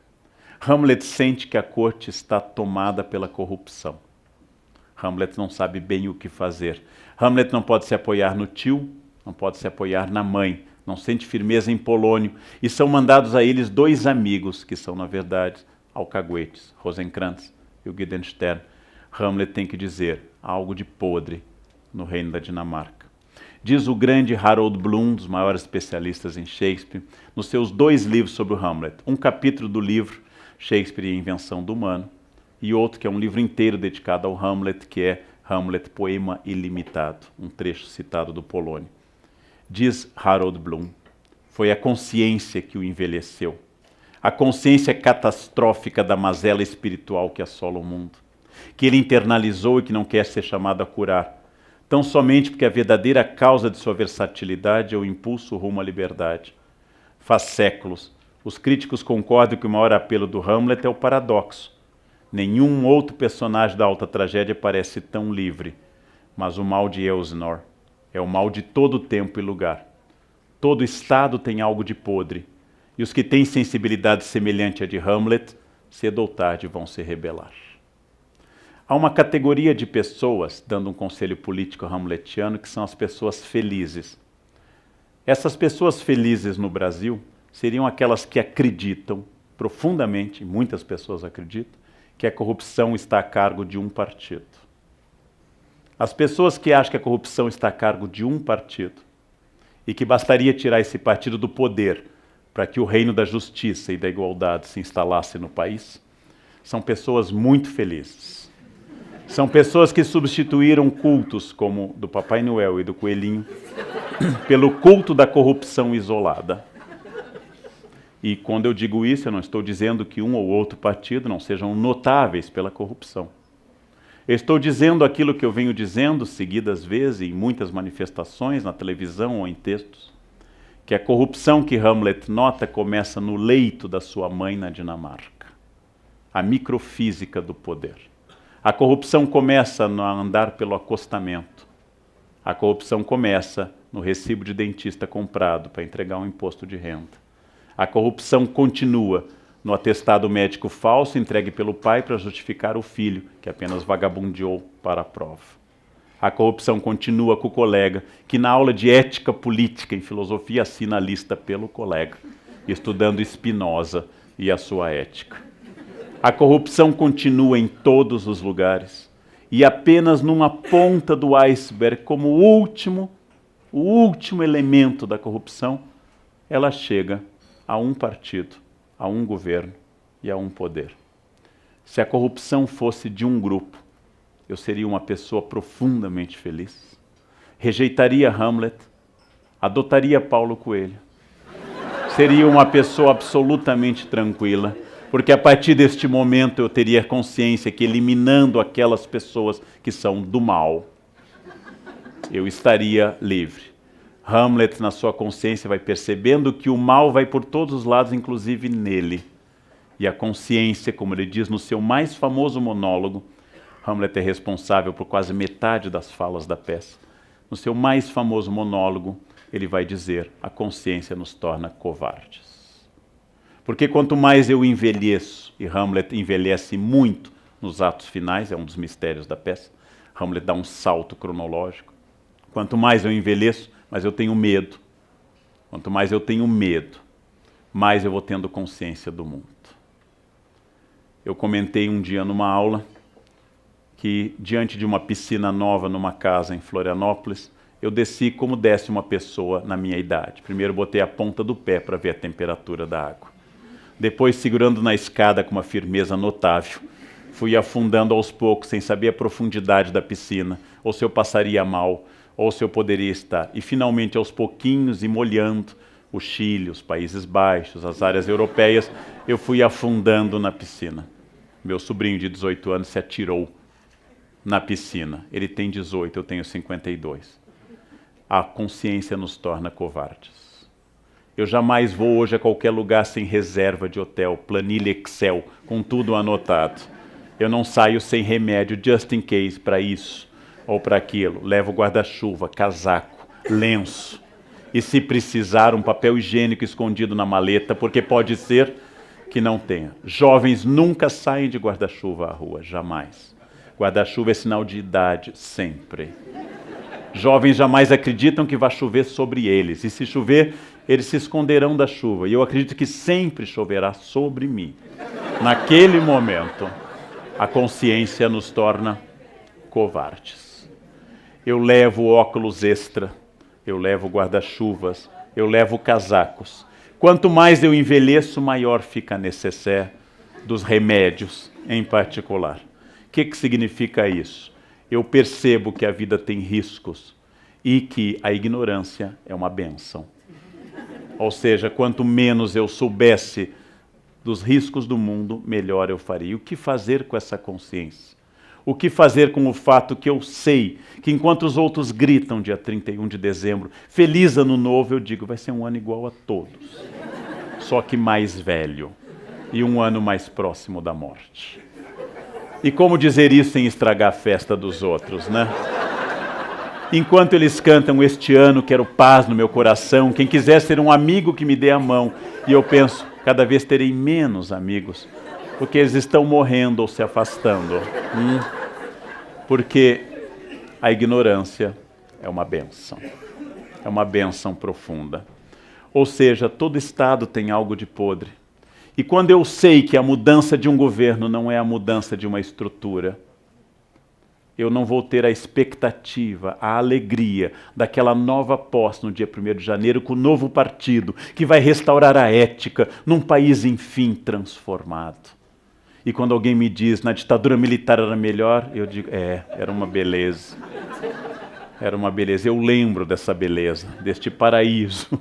Speaker 1: Hamlet sente que a corte está tomada pela corrupção. Hamlet não sabe bem o que fazer. Hamlet não pode se apoiar no tio, não pode se apoiar na mãe, não sente firmeza em Polônio, e são mandados a eles dois amigos, que são, na verdade, alcaguetes, Rosencrantz e o Guildenstern. Hamlet tem que dizer: há algo de podre no reino da Dinamarca. Diz o grande Harold Bloom, dos maiores especialistas em Shakespeare, nos seus 2 livros sobre o Hamlet. Um capítulo do livro Shakespeare e a Invenção do Humano, e outro que é um livro inteiro dedicado ao Hamlet, que é Hamlet, Poema Ilimitado, um trecho citado do Polônio. Diz Harold Bloom: foi a consciência que o envelheceu, a consciência catastrófica da mazela espiritual que assola o mundo, que ele internalizou e que não quer ser chamado a curar, tão somente porque a verdadeira causa de sua versatilidade é o impulso rumo à liberdade. Faz séculos, os críticos concordam que o maior apelo do Hamlet é o paradoxo. Nenhum outro personagem da alta tragédia parece tão livre, mas o mal de Elsinore é o mal de todo tempo e lugar. Todo estado tem algo de podre, e os que têm sensibilidade semelhante à de Hamlet, cedo ou tarde vão se rebelar. Há uma categoria de pessoas, dando um conselho político hamletiano, que são as pessoas felizes. Essas pessoas felizes no Brasil seriam aquelas que acreditam profundamente, muitas pessoas acreditam, que a corrupção está a cargo de um partido. As pessoas que acham que a corrupção está a cargo de um partido e que bastaria tirar esse partido do poder para que o reino da justiça e da igualdade se instalasse no país, são pessoas muito felizes. São pessoas que substituíram cultos como do Papai Noel e do Coelhinho pelo culto da corrupção isolada. E quando eu digo isso, eu não estou dizendo que um ou outro partido não sejam notáveis pela corrupção. Eu estou dizendo aquilo que eu venho dizendo seguidas vezes em muitas manifestações, na televisão ou em textos, que a corrupção que Hamlet nota começa no leito da sua mãe na Dinamarca. A microfísica do poder. A corrupção começa a andar pelo acostamento. A corrupção começa no recibo de dentista comprado para entregar um imposto de renda. A corrupção continua no atestado médico falso entregue pelo pai para justificar o filho, que apenas vagabundeou para a prova. A corrupção continua com o colega, que na aula de ética política em filosofia assina a lista pelo colega, estudando Spinoza e a sua ética. A corrupção continua em todos os lugares, e apenas numa ponta do iceberg, como o último elemento da corrupção, ela chega a um partido, a um governo e a um poder. Se a corrupção fosse de um grupo, eu seria uma pessoa profundamente feliz. Rejeitaria Hamlet, adotaria Paulo Coelho. Seria uma pessoa absolutamente tranquila, porque a partir deste momento eu teria consciência que, eliminando aquelas pessoas que são do mal, eu estaria livre. Hamlet, na sua consciência, vai percebendo que o mal vai por todos os lados, inclusive nele. E a consciência, como ele diz no seu mais famoso monólogo, Hamlet é responsável por quase metade das falas da peça. No seu mais famoso monólogo, ele vai dizer: a consciência nos torna covardes. Porque quanto mais eu envelheço, e Hamlet envelhece muito nos atos finais, é um dos mistérios da peça, Hamlet dá um salto cronológico. Quanto mais eu envelheço, mais eu tenho medo. Quanto mais eu tenho medo, mais eu vou tendo consciência do mundo. Eu comentei um dia numa aula que, diante de uma piscina nova numa casa em Florianópolis, eu desci como desce uma pessoa na minha idade. Primeiro botei a ponta do pé para ver a temperatura da água. Depois, segurando na escada com uma firmeza notável, fui afundando aos poucos, sem saber a profundidade da piscina, ou se eu passaria mal, ou se eu poderia estar. E finalmente, aos pouquinhos e molhando, o Chile, os Países Baixos, as áreas europeias, eu fui afundando na piscina. Meu sobrinho de 18 anos se atirou na piscina. Ele tem 18, eu tenho 52. A consciência nos torna covardes. Eu jamais vou hoje a qualquer lugar sem reserva de hotel, planilha Excel, com tudo anotado. Eu não saio sem remédio, just in case, para isso ou para aquilo. Levo guarda-chuva, casaco, lenço. E se precisar, um papel higiênico escondido na maleta, porque pode ser que não tenha. Jovens nunca saem de guarda-chuva à rua, jamais. Guarda-chuva é sinal de idade, sempre. Jovens jamais acreditam que vai chover sobre eles. E se chover, eles se esconderão da chuva. E eu acredito que sempre choverá sobre mim. Naquele momento, a consciência nos torna covardes. Eu levo óculos extra, eu levo guarda-chuvas, eu levo casacos. Quanto mais eu envelheço, maior fica a necessaire dos remédios em particular. O que significa isso? Eu percebo que a vida tem riscos e que a ignorância é uma bênção. Ou seja, quanto menos eu soubesse dos riscos do mundo, melhor eu faria. E o que fazer com essa consciência? O que fazer com o fato que eu sei que enquanto os outros gritam dia 31 de dezembro, feliz ano novo, eu digo, vai ser um ano igual a todos. Só que mais velho e um ano mais próximo da morte. E como dizer isso sem estragar a festa dos outros, né? Enquanto eles cantam este ano, quero paz no meu coração, quem quiser ser um amigo que me dê a mão. E eu penso, cada vez terei menos amigos, porque eles estão morrendo ou se afastando. Porque a ignorância é uma bênção. É uma bênção profunda. Ou seja, todo Estado tem algo de podre. E quando eu sei que a mudança de um governo não é a mudança de uma estrutura, eu não vou ter a expectativa, a alegria daquela nova posse no dia 1º de janeiro com o novo partido que vai restaurar a ética num país, enfim, transformado. E quando alguém me diz, na ditadura militar era melhor, eu digo, era uma beleza. Era uma beleza. Eu lembro dessa beleza, deste paraíso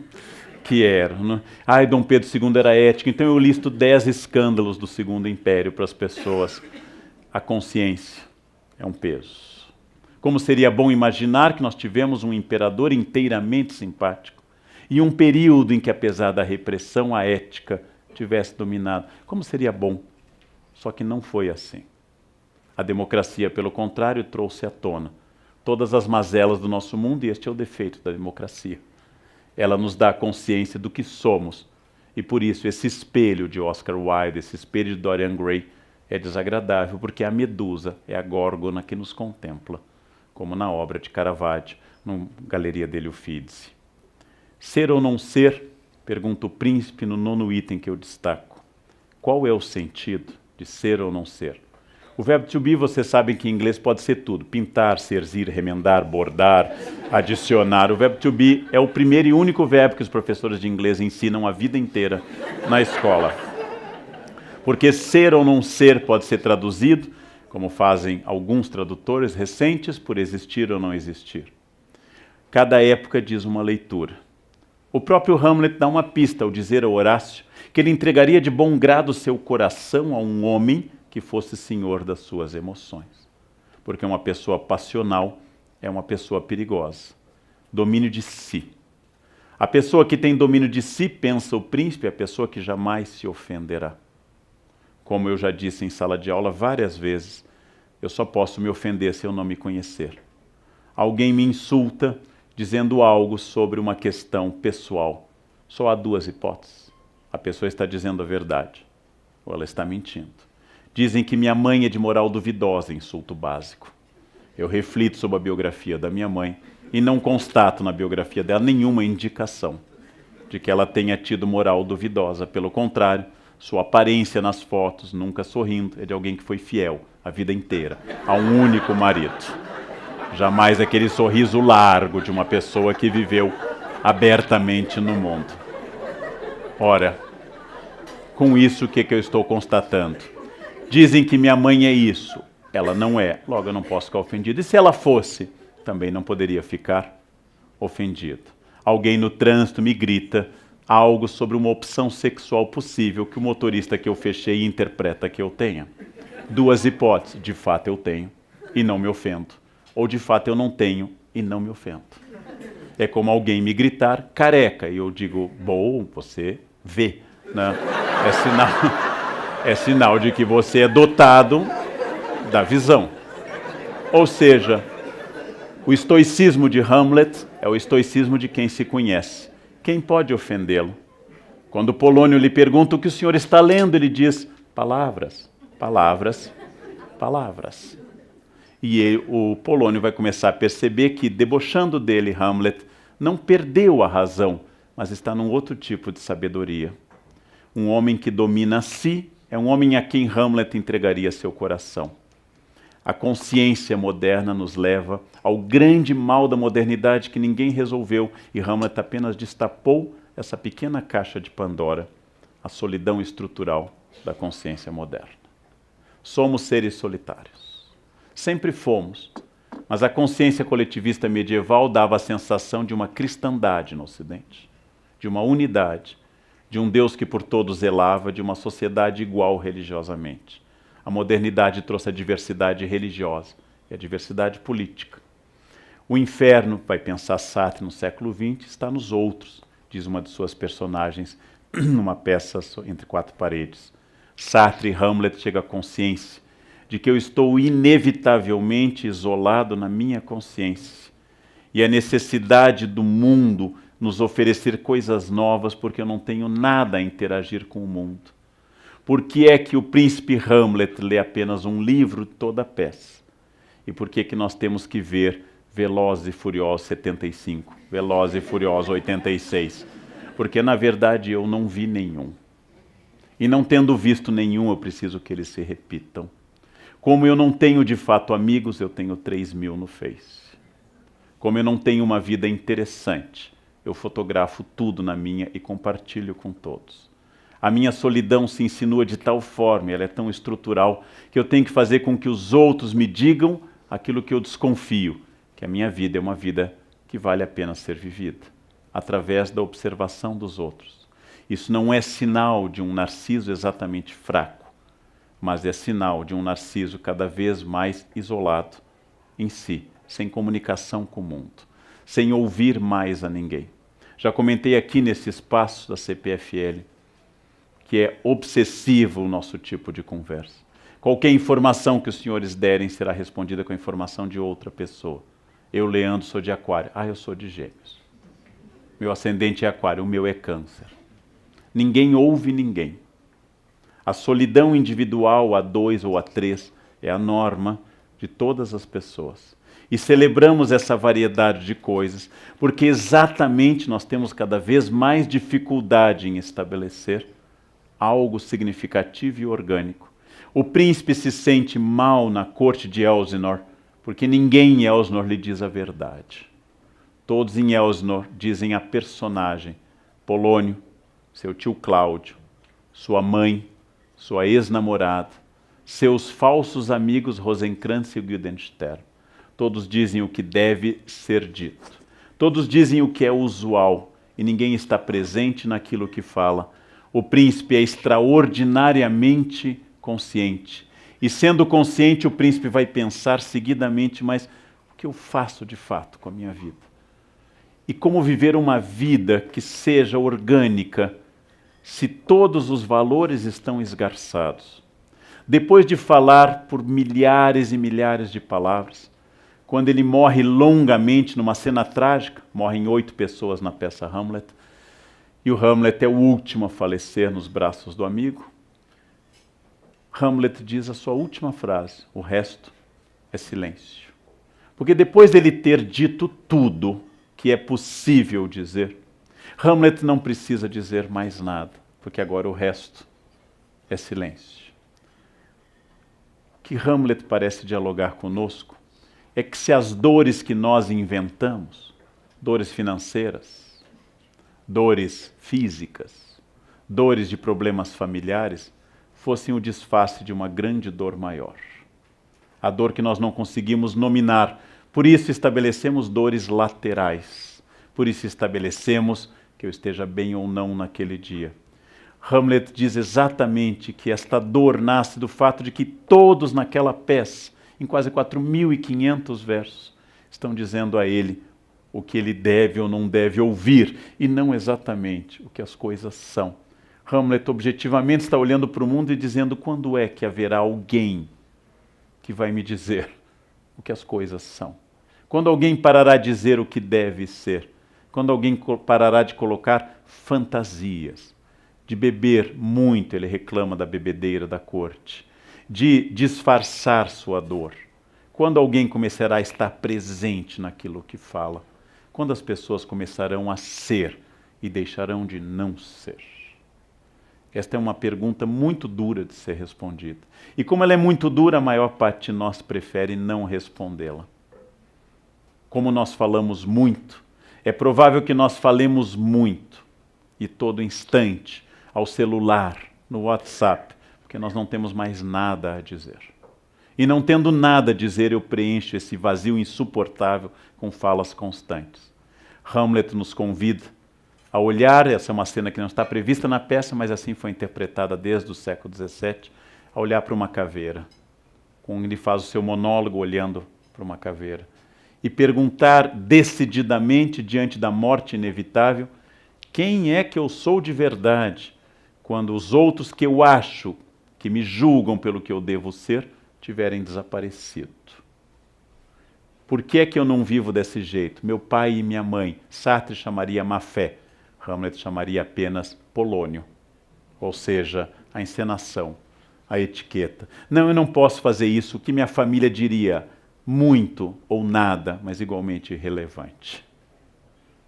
Speaker 1: que era. Né? Ai, Dom Pedro II era ético, então eu listo 10 escândalos do Segundo Império para as pessoas. A consciência é um peso. Como seria bom imaginar que nós tivemos um imperador inteiramente simpático e um período em que, apesar da repressão, a ética tivesse dominado. Como seria bom. Só que não foi assim. A democracia, pelo contrário, trouxe à tona todas as mazelas do nosso mundo, e este é o defeito da democracia. Ela nos dá a consciência do que somos. E por isso esse espelho de Oscar Wilde, esse espelho de Dorian Gray, é desagradável, porque a medusa é a górgona que nos contempla, como na obra de Caravaggio, na Galeria dele Uffizi. Ser ou não ser? Pergunta o príncipe no 9º item que eu destaco. Qual é o sentido de ser ou não ser? O verbo to be, vocês sabem que em inglês pode ser tudo. Pintar, serzir, remendar, bordar, adicionar. O verbo to be é o primeiro e único verbo que os professores de inglês ensinam a vida inteira na escola. Porque ser ou não ser pode ser traduzido, como fazem alguns tradutores recentes, por existir ou não existir. Cada época diz uma leitura. O próprio Hamlet dá uma pista ao dizer a Horácio que ele entregaria de bom grado seu coração a um homem que fosse senhor das suas emoções. Porque uma pessoa passional é uma pessoa perigosa. Domínio de si. A pessoa que tem domínio de si, pensa o príncipe, é a pessoa que jamais se ofenderá. Como eu já disse em sala de aula várias vezes, eu só posso me ofender se eu não me conhecer. Alguém me insulta dizendo algo sobre uma questão pessoal. Só há 2 hipóteses. A pessoa está dizendo a verdade, ou ela está mentindo. Dizem que minha mãe é de moral duvidosa, insulto básico. Eu reflito sobre a biografia da minha mãe e não constato na biografia dela nenhuma indicação de que ela tenha tido moral duvidosa. Pelo contrário, sua aparência nas fotos, nunca sorrindo, é de alguém que foi fiel a vida inteira a um único marido. Jamais aquele sorriso largo de uma pessoa que viveu abertamente no mundo. Ora, com isso o que eu estou constatando? Dizem que minha mãe é isso. Ela não é, logo eu não posso ficar ofendido. E se ela fosse, também não poderia ficar ofendido. Alguém no trânsito me grita algo sobre uma opção sexual possível que o motorista que eu fechei interpreta que eu tenha. Duas hipóteses: de fato eu tenho e não me ofendo, ou de fato eu não tenho e não me ofendo. É como alguém me gritar careca e eu digo: bom, você vê, né? É sinal de que você é dotado da visão. Ou seja, o estoicismo de Hamlet é o estoicismo de quem se conhece. Quem pode ofendê-lo? Quando Polônio lhe pergunta o que o senhor está lendo, ele diz: palavras, palavras, palavras. E o Polônio vai começar a perceber que, debochando dele, Hamlet não perdeu a razão, mas está num outro tipo de sabedoria. Um homem que domina a si é um homem a quem Hamlet entregaria seu coração. A consciência moderna nos leva ao grande mal da modernidade que ninguém resolveu, e Hamlet apenas destapou essa pequena caixa de Pandora, a solidão estrutural da consciência moderna. Somos seres solitários. Sempre fomos, mas a consciência coletivista medieval dava a sensação de uma cristandade no Ocidente, de uma unidade, de um Deus que por todos zelava, de uma sociedade igual religiosamente. A modernidade trouxe a diversidade religiosa e a diversidade política. O inferno, vai pensar Sartre no século XX, está nos outros, diz uma de suas personagens numa peça Entre Quatro Paredes. Sartre e Hamlet chegam à consciência de que eu estou inevitavelmente isolado na minha consciência. E a necessidade do mundo nos oferecer coisas novas porque eu não tenho nada a interagir com o mundo. Por que é que o príncipe Hamlet lê apenas um livro toda a peça? E por que que nós temos que ver Velozes e Furiosos 75, Velozes e Furiosos 86? Porque na verdade eu não vi nenhum. E não tendo visto nenhum, eu preciso que eles se repitam. Como eu não tenho de fato amigos, eu tenho 3.000 no Face. Como eu não tenho uma vida interessante, eu fotografo tudo na minha e compartilho com todos. A minha solidão se insinua de tal forma, ela é tão estrutural, que eu tenho que fazer com que os outros me digam aquilo que eu desconfio, que a minha vida é uma vida que vale a pena ser vivida, através da observação dos outros. Isso não é sinal de um narciso exatamente fraco, mas é sinal de um narciso cada vez mais isolado em si, sem comunicação com o mundo, sem ouvir mais a ninguém. Já comentei aqui nesse espaço da CPFL que é obsessivo o nosso tipo de conversa. Qualquer informação que os senhores derem será respondida com a informação de outra pessoa. Eu, Leandro, sou de Aquário. Ah, eu sou de Gêmeos. Meu ascendente é Aquário, o meu é Câncer. Ninguém ouve ninguém. A solidão individual a 2 ou a 3 é a norma de todas as pessoas. E celebramos essa variedade de coisas porque exatamente nós temos cada vez mais dificuldade em estabelecer algo significativo e orgânico. O príncipe se sente mal na corte de Elsinore porque ninguém em Elsinore lhe diz a verdade. Todos em Elsinore dizem a personagem: Polônio, seu tio Cláudio, sua mãe, sua ex-namorada, seus falsos amigos Rosencrantz e Guildenstern. Todos dizem o que deve ser dito. Todos dizem o que é usual e ninguém está presente naquilo que fala. O príncipe é extraordinariamente consciente. E sendo consciente, o príncipe vai pensar seguidamente: mas o que eu faço de fato com a minha vida? E como viver uma vida que seja orgânica, se todos os valores estão esgarçados? Depois de falar por milhares e milhares de palavras, quando ele morre longamente numa cena trágica, morrem 8 pessoas na peça Hamlet, e o Hamlet é o último a falecer nos braços do amigo, Hamlet diz a sua última frase: o resto é silêncio. Porque depois dele ter dito tudo que é possível dizer, Hamlet não precisa dizer mais nada, porque agora o resto é silêncio. O que Hamlet parece dialogar conosco é que se as dores que nós inventamos, dores financeiras, dores físicas, dores de problemas familiares, fossem o disfarce de uma grande dor maior. A dor que nós não conseguimos nominar. Por isso estabelecemos dores laterais. Por isso estabelecemos que que eu esteja bem ou não naquele dia. Hamlet diz exatamente que esta dor nasce do fato de que todos naquela peça, em quase 4.500 versos, estão dizendo a ele o que ele deve ou não deve ouvir, e não exatamente o que as coisas são. Hamlet objetivamente está olhando para o mundo e dizendo: quando é que haverá alguém que vai me dizer o que as coisas são? Quando alguém parará de dizer o que deve ser? Quando alguém parará de colocar fantasias? De beber muito, ele reclama da bebedeira da corte. De disfarçar sua dor. Quando alguém começará a estar presente naquilo que fala? Quando as pessoas começarão a ser e deixarão de não ser? Esta é uma pergunta muito dura de ser respondida. E como ela é muito dura, a maior parte de nós prefere não respondê-la. Como nós falamos muito, é provável que nós falemos muito, e todo instante, ao celular, no WhatsApp, porque nós não temos mais nada a dizer. E não tendo nada a dizer, eu preencho esse vazio insuportável com falas constantes. Hamlet nos convida a olhar, essa é uma cena que não está prevista na peça, mas assim foi interpretada desde o século XVII, a olhar para uma caveira. Quando ele faz o seu monólogo olhando para uma caveira. E perguntar decididamente, diante da morte inevitável, quem é que eu sou de verdade, quando os outros que eu acho, que me julgam pelo que eu devo ser, tiverem desaparecido. Por que é que eu não vivo desse jeito? Meu pai e minha mãe, Sartre chamaria má fé, Hamlet chamaria apenas Polônio, ou seja, a encenação, a etiqueta. Não, eu não posso fazer isso, o que minha família diria? Muito ou nada, mas igualmente irrelevante.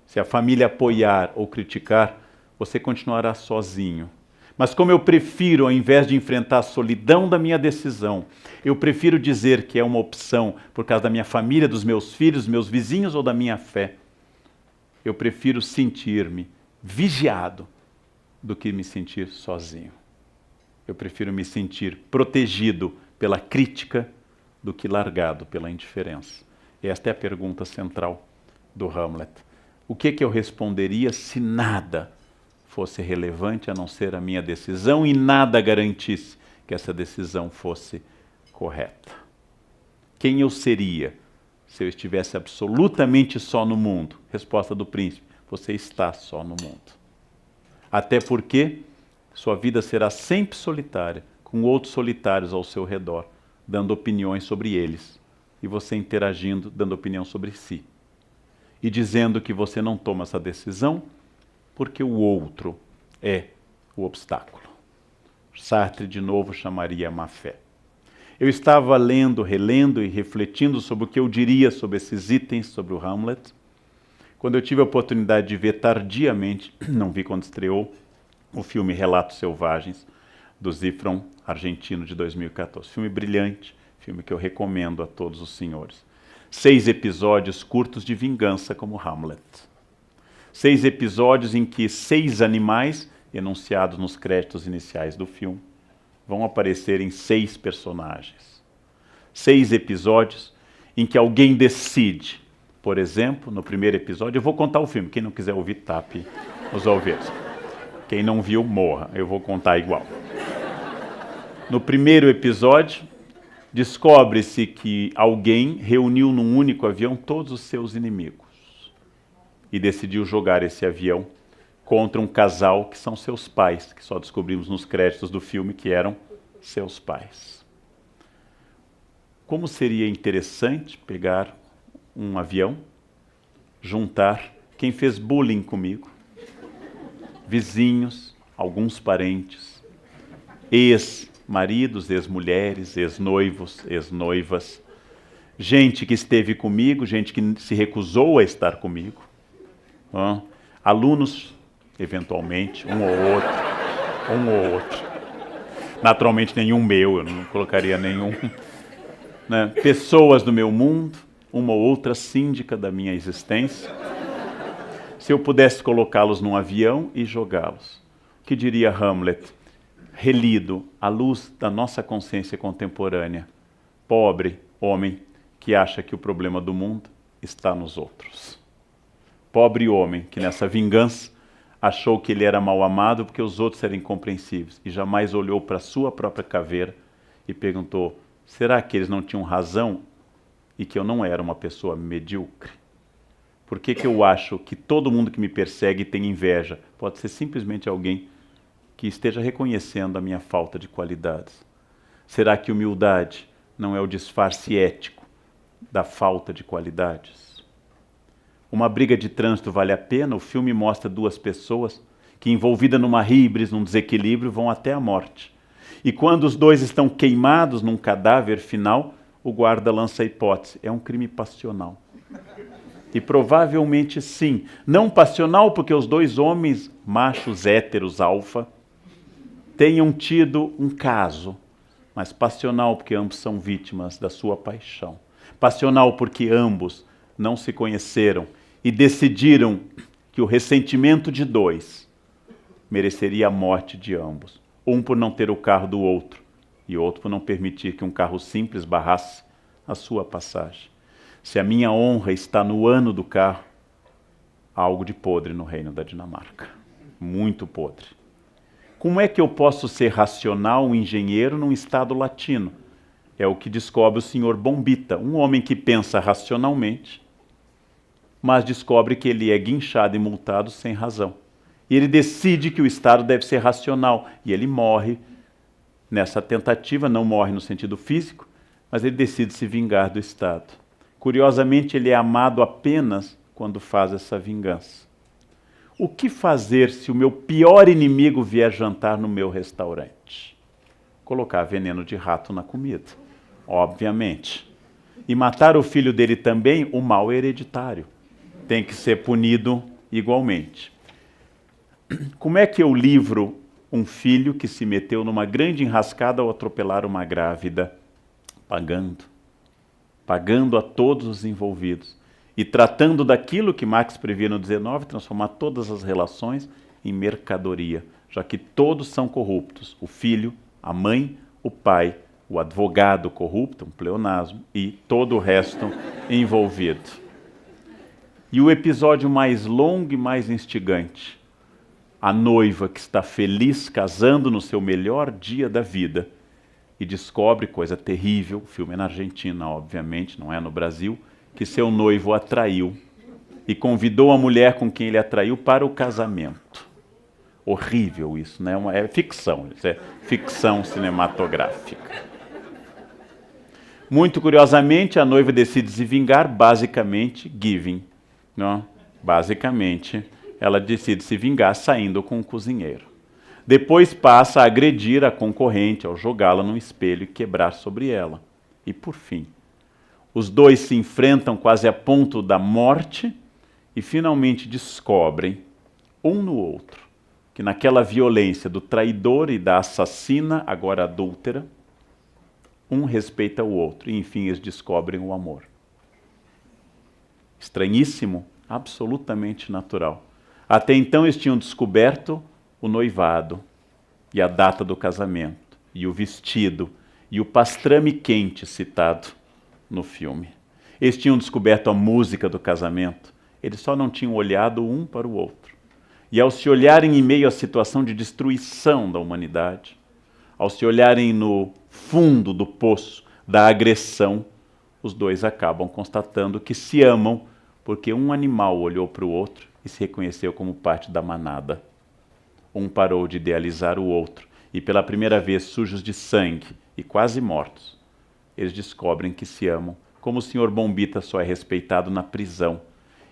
Speaker 1: Se a família apoiar ou criticar, você continuará sozinho. Mas como eu prefiro, ao invés de enfrentar a solidão da minha decisão, eu prefiro dizer que é uma opção por causa da minha família, dos meus filhos, meus vizinhos ou da minha fé, eu prefiro sentir-me vigiado do que me sentir sozinho. Eu prefiro me sentir protegido pela crítica do que largado pela indiferença. Esta é a pergunta central do Hamlet. O que eu responderia se nada fosse relevante a não ser a minha decisão e nada garantisse que essa decisão fosse correta? Quem eu seria se eu estivesse absolutamente só no mundo? Resposta do príncipe: você está só no mundo. Até porque sua vida será sempre solitária, com outros solitários ao seu redor, dando opiniões sobre eles, e você interagindo, dando opinião sobre si. E dizendo que você não toma essa decisão porque o outro é o obstáculo. Sartre, de novo, chamaria má fé. Eu estava lendo, relendo e refletindo sobre o que eu diria sobre esses itens, sobre o Hamlet, quando eu tive a oportunidade de ver tardiamente, não vi quando estreou, o filme Relatos Selvagens, do Zifron, argentino, de 2014. Filme brilhante, filme que eu recomendo a todos os senhores. 6 episódios curtos de vingança como Hamlet. 6 episódios em que 6 animais, enunciados nos créditos iniciais do filme, vão aparecer em 6 personagens. 6 episódios em que alguém decide. Por exemplo, no primeiro episódio, eu vou contar o filme. Quem não quiser ouvir, tape os ouvidos. Quem não viu, morra. Eu vou contar igual. No primeiro episódio, descobre-se que alguém reuniu num único avião todos os seus inimigos e decidiu jogar esse avião contra um casal que são seus pais, que só descobrimos nos créditos do filme que eram seus pais. Como seria interessante pegar um avião, juntar quem fez bullying comigo, vizinhos, alguns parentes, ex-maridos, ex-mulheres, ex-noivos, ex-noivas, gente que esteve comigo, gente que se recusou a estar comigo, alunos, eventualmente, um ou outro. Naturalmente nenhum meu, eu não colocaria nenhum. Né? Pessoas do meu mundo, uma ou outra síndica da minha existência. Se eu pudesse colocá-los num avião e jogá-los, o que diria Hamlet, relido à luz da nossa consciência contemporânea? Pobre homem que acha que o problema do mundo está nos outros. Pobre homem que nessa vingança achou que ele era mal amado porque os outros eram incompreensíveis e jamais olhou para a sua própria caveira e perguntou: será que eles não tinham razão e que eu não era uma pessoa medíocre? Por que eu acho que todo mundo que me persegue tem inveja? Pode ser simplesmente alguém que esteja reconhecendo a minha falta de qualidades. Será que humildade não é o disfarce ético da falta de qualidades? Uma briga de trânsito vale a pena? O filme mostra duas pessoas que, envolvidas numa híbris, num desequilíbrio, vão até a morte. E quando os dois estão queimados num cadáver final, o guarda lança a hipótese: é um crime passional. E provavelmente sim. Não passional porque os dois homens, machos héteros alfa, tenham tido um caso, mas passional porque ambos são vítimas da sua paixão. Passional porque ambos não se conheceram e decidiram que o ressentimento de dois mereceria a morte de ambos. Um por não ter o carro do outro e outro por não permitir que um carro simples barrasse a sua passagem. Se a minha honra está no ano do carro, há algo de podre no reino da Dinamarca. Muito podre. Como é que eu posso ser racional, um engenheiro, num estado latino? É o que descobre o senhor Bombita, um homem que pensa racionalmente, mas descobre que ele é guinchado e multado sem razão. E ele decide que o Estado deve ser racional. E ele morre nessa tentativa, não morre no sentido físico, mas ele decide se vingar do Estado. Curiosamente, ele é amado apenas quando faz essa vingança. O que fazer se o meu pior inimigo vier jantar no meu restaurante? Colocar veneno de rato na comida, obviamente. E matar o filho dele também, o mal é hereditário. Tem que ser punido igualmente. Como é que eu livro um filho que se meteu numa grande enrascada ao atropelar uma grávida? Pagando a todos os envolvidos e tratando daquilo que Marx previa no 19, transformar todas as relações em mercadoria, já que todos são corruptos: o filho, a mãe, o pai, o advogado corrupto, um pleonasmo, e todo o resto envolvido. E o episódio mais longo e mais instigante: a noiva que está feliz casando no seu melhor dia da vida e descobre, coisa terrível, o filme é na Argentina, obviamente, não é no Brasil, que seu noivo a traiu e convidou a mulher com quem ele atraiu para o casamento. Horrível isso, né? É ficção, isso é ficção cinematográfica. Muito curiosamente, a noiva decide se vingar, basicamente, giving. Não? Basicamente, ela decide se vingar saindo com o cozinheiro. Depois passa a agredir a concorrente ao jogá-la num espelho e quebrar sobre ela. E por fim, os dois se enfrentam quase a ponto da morte e finalmente descobrem, um no outro, que naquela violência do traidor e da assassina, agora adúltera, um respeita o outro e enfim eles descobrem o amor. Estranhíssimo, absolutamente natural. Até então eles tinham descoberto o noivado, e a data do casamento, e o vestido, e o pastrame quente citado no filme. Eles tinham descoberto a música do casamento, eles só não tinham olhado um para o outro. E ao se olharem em meio à situação de destruição da humanidade, ao se olharem no fundo do poço da agressão, os dois acabam constatando que se amam porque um animal olhou para o outro e se reconheceu como parte da manada. Um parou de idealizar o outro e pela primeira vez sujos de sangue e quase mortos, eles descobrem que se amam, como o senhor Bombita só é respeitado na prisão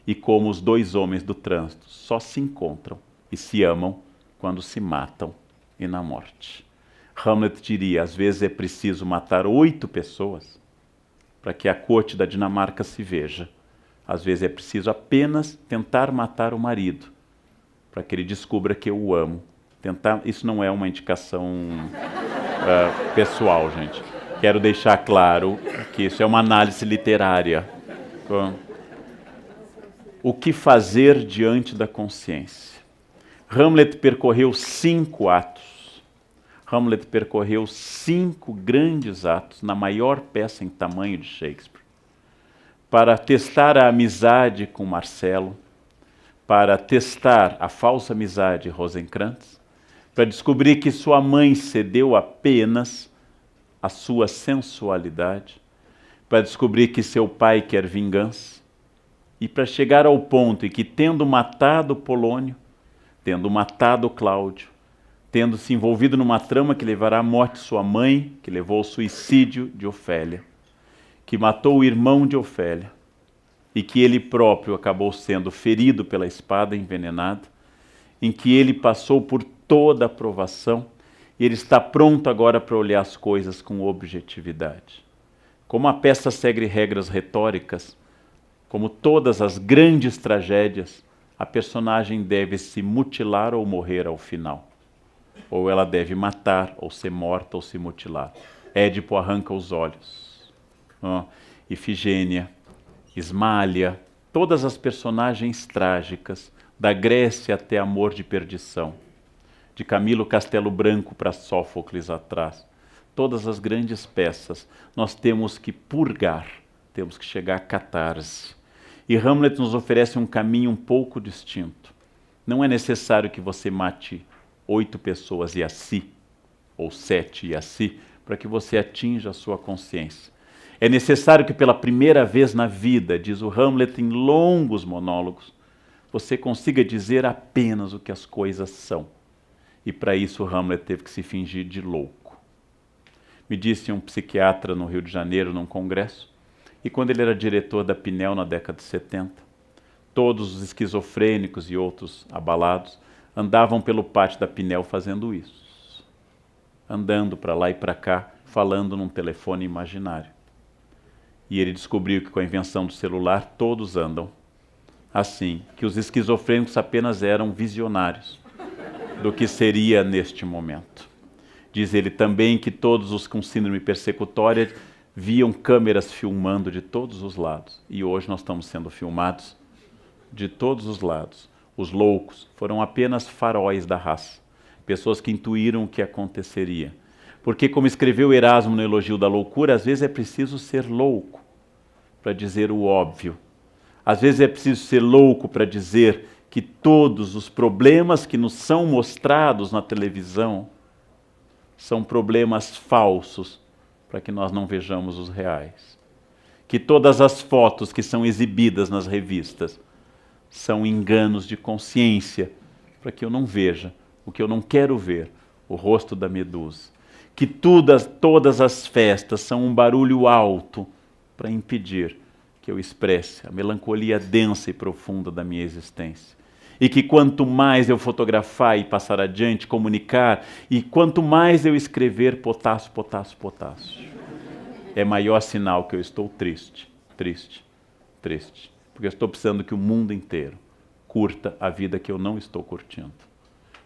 Speaker 1: e como os dois homens do trânsito só se encontram e se amam quando se matam e na morte. Hamlet diria: às vezes é preciso matar 8 pessoas para que a corte da Dinamarca se veja. Às vezes é preciso apenas tentar matar o marido para que ele descubra que eu o amo. Isso não é uma indicação pessoal, gente. Quero deixar claro que isso é uma análise literária. O que fazer diante da consciência? Hamlet percorreu 5 atos. Hamlet percorreu 5 grandes atos, na maior peça em tamanho de Shakespeare, para testar a amizade com Marcelo, para testar a falsa amizade de Rosencrantz, para descobrir que sua mãe cedeu apenas à sua sensualidade, para descobrir que seu pai quer vingança, e para chegar ao ponto em que, tendo matado Polônio, tendo matado Cláudio, tendo se envolvido numa trama que levará à morte de sua mãe, que levou ao suicídio de Ofélia, que matou o irmão de Ofélia, e que ele próprio acabou sendo ferido pela espada envenenada, em que ele passou por toda a provação, e ele está pronto agora para olhar as coisas com objetividade. Como a peça segue regras retóricas, como todas as grandes tragédias, a personagem deve se mutilar ou morrer ao final. Ou ela deve matar, ou ser morta, ou se mutilar. Édipo arranca os olhos. Ifigênia, Ismália, todas as personagens trágicas, da Grécia até Amor de Perdição, de Camilo Castelo Branco para Sófocles atrás, todas as grandes peças, nós temos que purgar, temos que chegar à catarse. E Hamlet nos oferece um caminho um pouco distinto. Não é necessário que você mate 8 pessoas e a si, ou 7 e a si, para que você atinja a sua consciência. É necessário que pela primeira vez na vida, diz o Hamlet em longos monólogos, você consiga dizer apenas o que as coisas são. E para isso Hamlet teve que se fingir de louco. Me disse um psiquiatra no Rio de Janeiro, num congresso, e quando ele era diretor da Pinel na década de 70, todos os esquizofrênicos e outros abalados andavam pelo pátio da Pinel fazendo isso. Andando para lá e para cá, falando num telefone imaginário. E ele descobriu que com a invenção do celular todos andam assim, que os esquizofrênicos apenas eram visionários do que seria neste momento. Diz ele também que todos os com síndrome persecutória viam câmeras filmando de todos os lados. E hoje nós estamos sendo filmados de todos os lados. Os loucos foram apenas faróis da raça, pessoas que intuíram o que aconteceria. Porque, como escreveu Erasmo no Elogio da Loucura, às vezes é preciso ser louco para dizer o óbvio. Às vezes é preciso ser louco para dizer que todos os problemas que nos são mostrados na televisão são problemas falsos, para que nós não vejamos os reais. Que todas as fotos que são exibidas nas revistas são enganos de consciência, para que eu não veja o que eu não quero ver, o rosto da Medusa. Que todas as festas são um barulho alto para impedir que eu expresse a melancolia densa e profunda da minha existência. E que quanto mais eu fotografar e passar adiante, comunicar, e quanto mais eu escrever potássio, potássio, potássio, é maior sinal que eu estou triste, triste, triste. Porque eu estou precisando que o mundo inteiro curta a vida que eu não estou curtindo.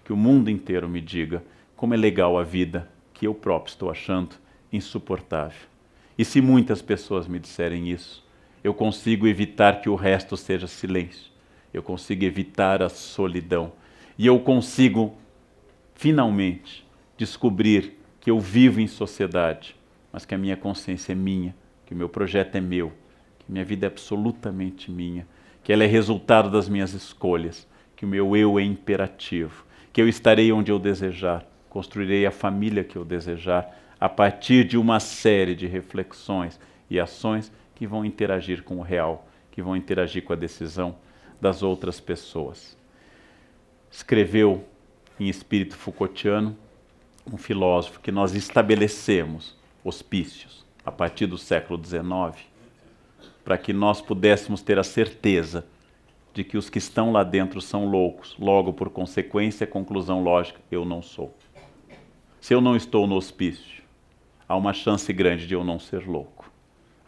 Speaker 1: Que o mundo inteiro me diga como é legal a vida que eu próprio estou achando insuportável. E se muitas pessoas me disserem isso, eu consigo evitar que o resto seja silêncio. Eu consigo evitar a solidão. E eu consigo, finalmente, descobrir que eu vivo em sociedade, mas que a minha consciência é minha, que o meu projeto é meu, que minha vida é absolutamente minha, que ela é resultado das minhas escolhas, que o meu eu é imperativo, que eu estarei onde eu desejar, construirei a família que eu desejar, a partir de uma série de reflexões e ações que vão interagir com o real, que vão interagir com a decisão das outras pessoas. Escreveu em espírito Foucaultiano um filósofo que nós estabelecemos hospícios a partir do século XIX para que nós pudéssemos ter a certeza de que os que estão lá dentro são loucos. Logo, por consequência, conclusão lógica, eu não sou. Se eu não estou no hospício, há uma chance grande de eu não ser louco.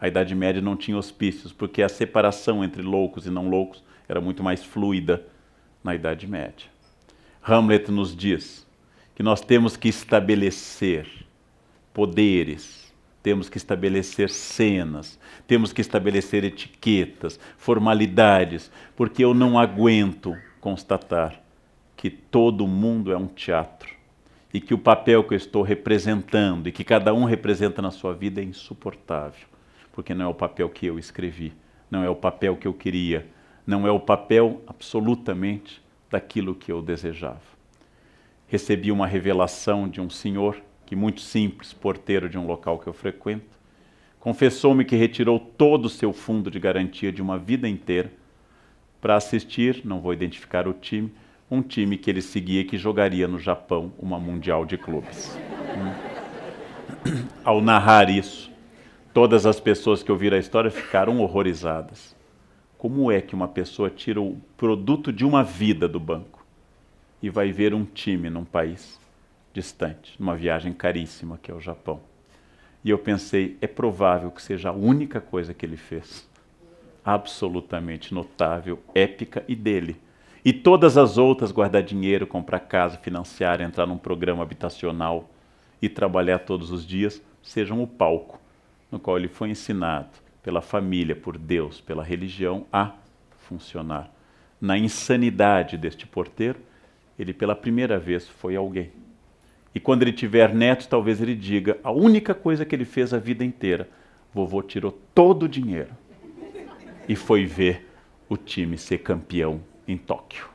Speaker 1: A Idade Média não tinha hospícios, porque a separação entre loucos e não loucos era muito mais fluida na Idade Média. Hamlet nos diz que nós temos que estabelecer poderes, temos que estabelecer cenas, temos que estabelecer etiquetas, formalidades, porque eu não aguento constatar que todo mundo é um teatro e que o papel que eu estou representando e que cada um representa na sua vida é insuportável, porque não é o papel que eu escrevi, não é o papel que eu queria, não é o papel absolutamente daquilo que eu desejava. Recebi uma revelação de um senhor, que muito simples, porteiro de um local que eu frequento, confessou-me que retirou todo o seu fundo de garantia de uma vida inteira para assistir, não vou identificar o time, um time que ele seguia e que jogaria no Japão uma Mundial de Clubes. Ao narrar isso, todas as pessoas que ouviram a história ficaram horrorizadas. Como é que uma pessoa tira o produto de uma vida do banco e vai ver um time num país distante, numa viagem caríssima que é o Japão? E eu pensei, é provável que seja a única coisa que ele fez. Absolutamente notável, épica e dele. E todas as outras, guardar dinheiro, comprar casa, financiar, entrar num programa habitacional e trabalhar todos os dias, sejam o palco no qual ele foi ensinado pela família, por Deus, pela religião, a funcionar. Na insanidade deste porteiro, ele pela primeira vez foi alguém. E quando ele tiver netos, talvez ele diga, a única coisa que ele fez a vida inteira, vovô tirou todo o dinheiro e foi ver o time ser campeão em Tóquio.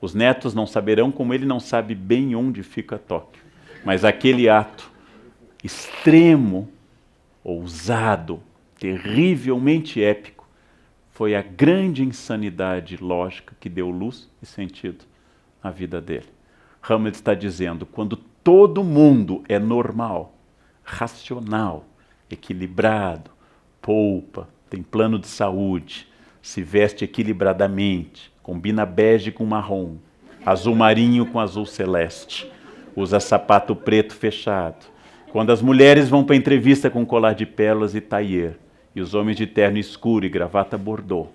Speaker 1: Os netos não saberão, como ele não sabe bem onde fica Tóquio. Mas aquele ato extremo, ousado, terrivelmente épico, foi a grande insanidade lógica que deu luz e sentido à vida dele. Hamlet está dizendo, quando todo mundo é normal, racional, equilibrado, poupa, tem plano de saúde, se veste equilibradamente, combina bege com marrom, azul marinho com azul celeste, usa sapato preto fechado. Quando as mulheres vão para a entrevista com colar de pérolas e tailleur, e os homens de terno escuro e gravata bordô.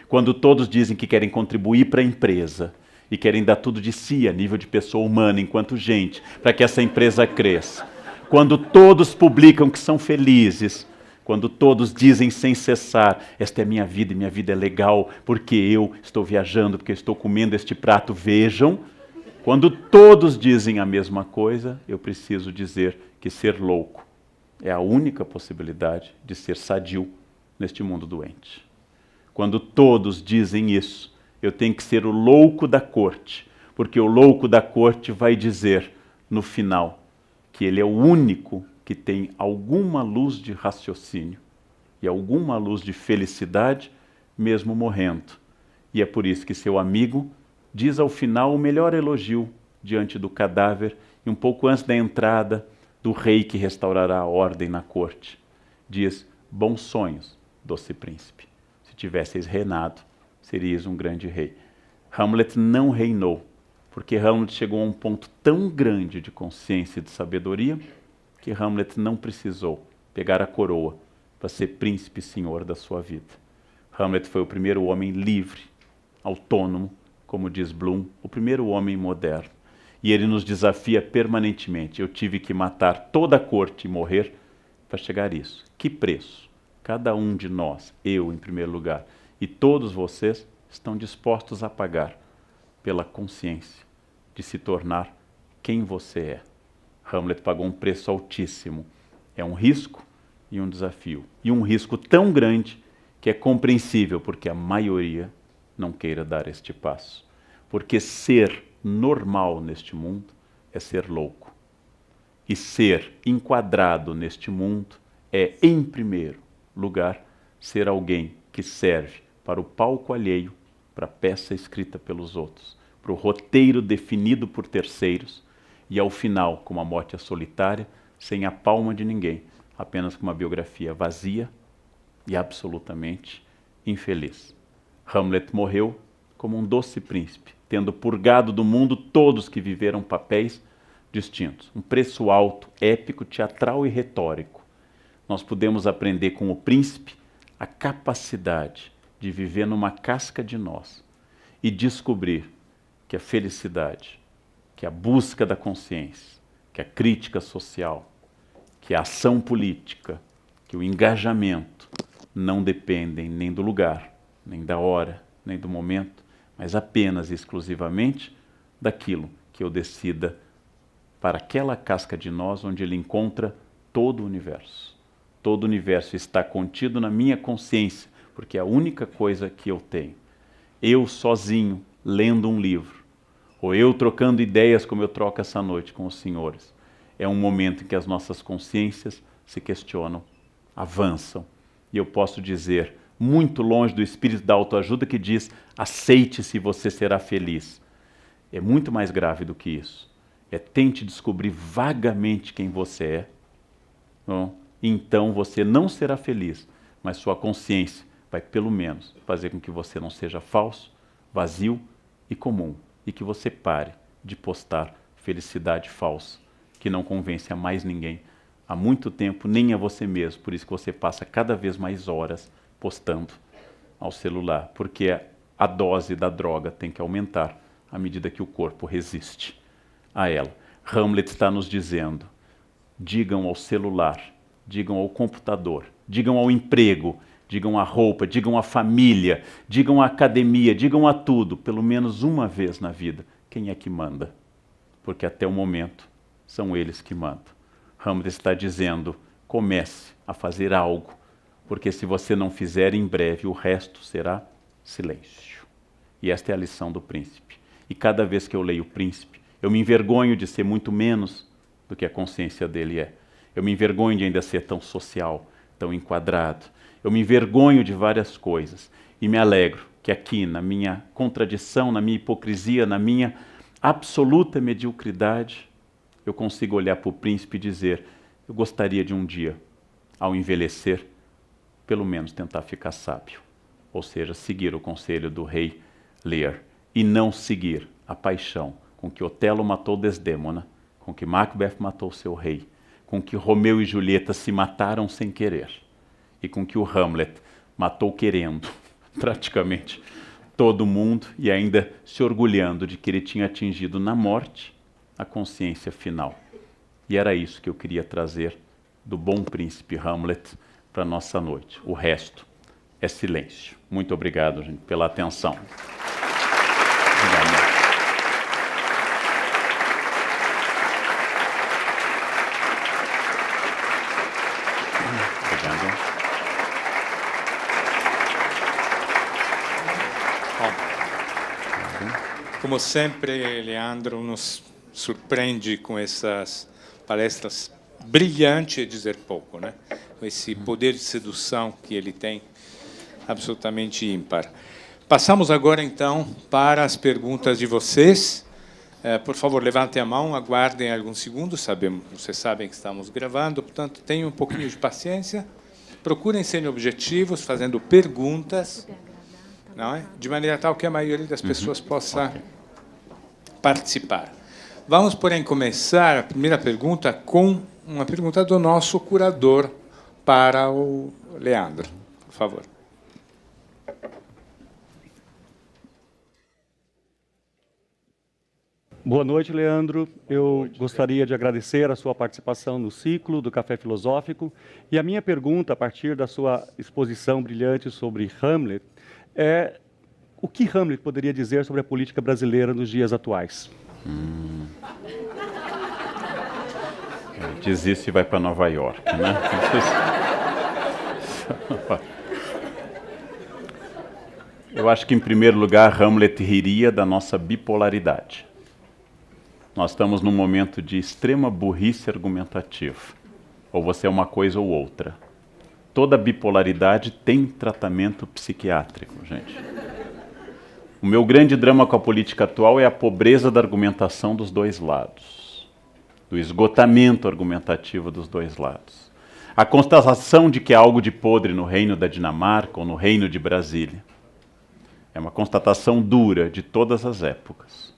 Speaker 1: Quando todos dizem que querem contribuir para a empresa e querem dar tudo de si a nível de pessoa humana enquanto gente, para que essa empresa cresça. Quando todos publicam que são felizes, quando todos dizem sem cessar, esta é minha vida e minha vida é legal, porque eu estou viajando, porque eu estou comendo este prato, vejam. Quando todos dizem a mesma coisa, eu preciso dizer que ser louco é a única possibilidade de ser sadio neste mundo doente. Quando todos dizem isso, eu tenho que ser o louco da corte, porque o louco da corte vai dizer, no final, que ele é o único que tem alguma luz de raciocínio e alguma luz de felicidade, mesmo morrendo. E é por isso que seu amigo diz ao final o melhor elogio diante do cadáver e um pouco antes da entrada do rei que restaurará a ordem na corte. Diz, bons sonhos, doce príncipe. Se tivesseis reinado, seríeis um grande rei. Hamlet não reinou, porque Hamlet chegou a um ponto tão grande de consciência e de sabedoria que Hamlet não precisou pegar a coroa para ser príncipe e senhor da sua vida. Hamlet foi o primeiro homem livre, autônomo, como diz Bloom, o primeiro homem moderno. E ele nos desafia permanentemente. Eu tive que matar toda a corte e morrer para chegar a isso. Que preço? Cada um de nós, eu em primeiro lugar, e todos vocês estão dispostos a pagar pela consciência de se tornar quem você é. Hamlet pagou um preço altíssimo. É um risco e um desafio. E um risco tão grande que é compreensível porque a maioria não queira dar este passo. Porque ser normal neste mundo é ser louco. E ser enquadrado neste mundo é, em primeiro lugar, ser alguém que serve para o palco alheio, para a peça escrita pelos outros, para o roteiro definido por terceiros, e ao final, como a morte é solitária, sem a palma de ninguém, apenas com uma biografia vazia e absolutamente infeliz. Hamlet morreu como um doce príncipe, tendo purgado do mundo todos que viveram papéis distintos. Um preço alto, épico, teatral e retórico. Nós podemos aprender com o príncipe a capacidade de viver numa casca de nós e descobrir que a felicidade, que a busca da consciência, que a crítica social, que a ação política, que o engajamento não dependem nem do lugar, nem da hora, nem do momento, mas apenas e exclusivamente daquilo que eu decida para aquela casca de nós onde ele encontra todo o universo. Todo o universo está contido na minha consciência, porque é a única coisa que eu tenho. eu sozinho, lendo um livro, ou eu trocando ideias como eu troco essa noite com os senhores, é um momento em que as nossas consciências se questionam, avançam. E eu posso dizer, muito longe do espírito da autoajuda que diz, aceite-se e você será feliz. É muito mais grave do que isso. É tente descobrir vagamente quem você é. Não? Então você não será feliz, mas sua consciência vai pelo menos fazer com que você não seja falso, vazio e comum. E que você pare de postar felicidade falsa, que não convence a mais ninguém há muito tempo, nem a você mesmo. Por isso que você passa cada vez mais horas postando ao celular, porque a dose da droga tem que aumentar à medida que o corpo resiste a ela. Hamlet está nos dizendo, digam ao celular, digam ao computador, digam ao emprego, digam à roupa, digam à família, digam à academia, digam a tudo, pelo menos uma vez na vida, quem é que manda? Porque até o momento são eles que mandam. Hamlet está dizendo, comece a fazer algo, porque se você não fizer, em breve o resto será silêncio. E esta é a lição do príncipe. E cada vez que eu leio o príncipe, eu me envergonho de ser muito menos do que a consciência dele é. Eu me envergonho de ainda ser tão social, tão enquadrado. Eu me envergonho de várias coisas e me alegro que aqui, na minha contradição, na minha hipocrisia, na minha absoluta mediocridade, eu consigo olhar para o príncipe e dizer, eu gostaria de um dia, ao envelhecer, pelo menos tentar ficar sábio. Ou seja, seguir o conselho do rei Lear e não seguir a paixão com que Otelo matou Desdémona, com que Macbeth matou seu rei, com que Romeu e Julieta se mataram sem querer e com que o Hamlet matou querendo, praticamente, todo mundo e ainda se orgulhando de que ele tinha atingido na morte a consciência final. E era isso que eu queria trazer do bom príncipe Hamlet para a nossa noite. O resto é silêncio. Muito obrigado, gente, pela atenção. Obrigado.
Speaker 2: Como sempre, Leandro nos surpreende com essas palestras brilhantes, é dizer pouco, né? Com esse poder de sedução que ele tem, absolutamente ímpar. Passamos agora, então, para as perguntas de vocês. Por favor, levantem a mão, aguardem alguns segundos. Vocês sabem que estamos gravando, portanto, tenham um pouquinho de paciência. Procurem ser objetivos, fazendo perguntas, não é? De maneira tal que a maioria das pessoas possa participar. Vamos, porém, começar a primeira pergunta com uma pergunta do nosso curador para o Leandro. Por favor.
Speaker 3: Boa noite, Leandro. Eu gostaria de agradecer a sua participação no ciclo do Café Filosófico. E a minha pergunta, a partir da sua exposição brilhante sobre Hamlet, é o que Hamlet poderia dizer sobre a política brasileira nos dias atuais?
Speaker 1: Diz isso e vai para Nova York, né? Eu acho que, em primeiro lugar, Hamlet riria da nossa bipolaridade. Nós estamos num momento de extrema burrice argumentativa. Ou você é uma coisa ou outra. Toda bipolaridade tem tratamento psiquiátrico, gente. O meu grande drama com a política atual é a pobreza da argumentação dos dois lados. Do esgotamento argumentativo dos dois lados. A constatação de que há algo de podre no reino da Dinamarca ou no reino de Brasília. É uma constatação dura de todas as épocas.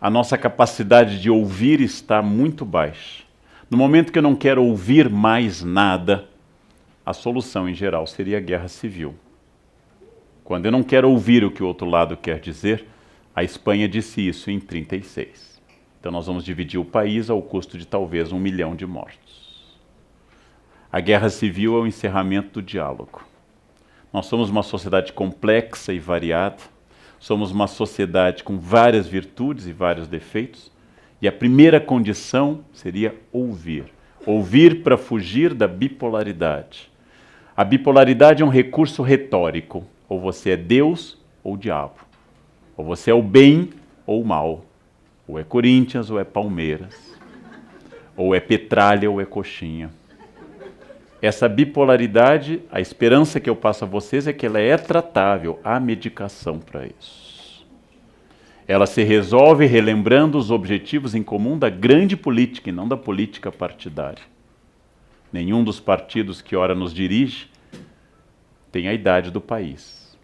Speaker 1: A nossa capacidade de ouvir está muito baixa. No momento que eu não quero ouvir mais nada, a solução, em geral, seria a guerra civil. Quando eu não quero ouvir o que o outro lado quer dizer, a Espanha disse isso em 1936. Então nós vamos dividir o país ao custo de talvez 1 milhão de mortos. A guerra civil é o encerramento do diálogo. Nós somos uma sociedade complexa e variada, somos uma sociedade com várias virtudes e vários defeitos, e a primeira condição seria ouvir. Ouvir para fugir da bipolaridade. A bipolaridade é um recurso retórico. Ou você é Deus, ou diabo. Ou você é o bem ou o mal. Ou é Corinthians ou é Palmeiras. Ou é Petralha ou é Coxinha. Essa bipolaridade, a esperança que eu passo a vocês é que ela é tratável. Há medicação para isso. Ela se resolve relembrando os objetivos em comum da grande política e não da política partidária. Nenhum dos partidos que ora nos dirige tem a idade do país.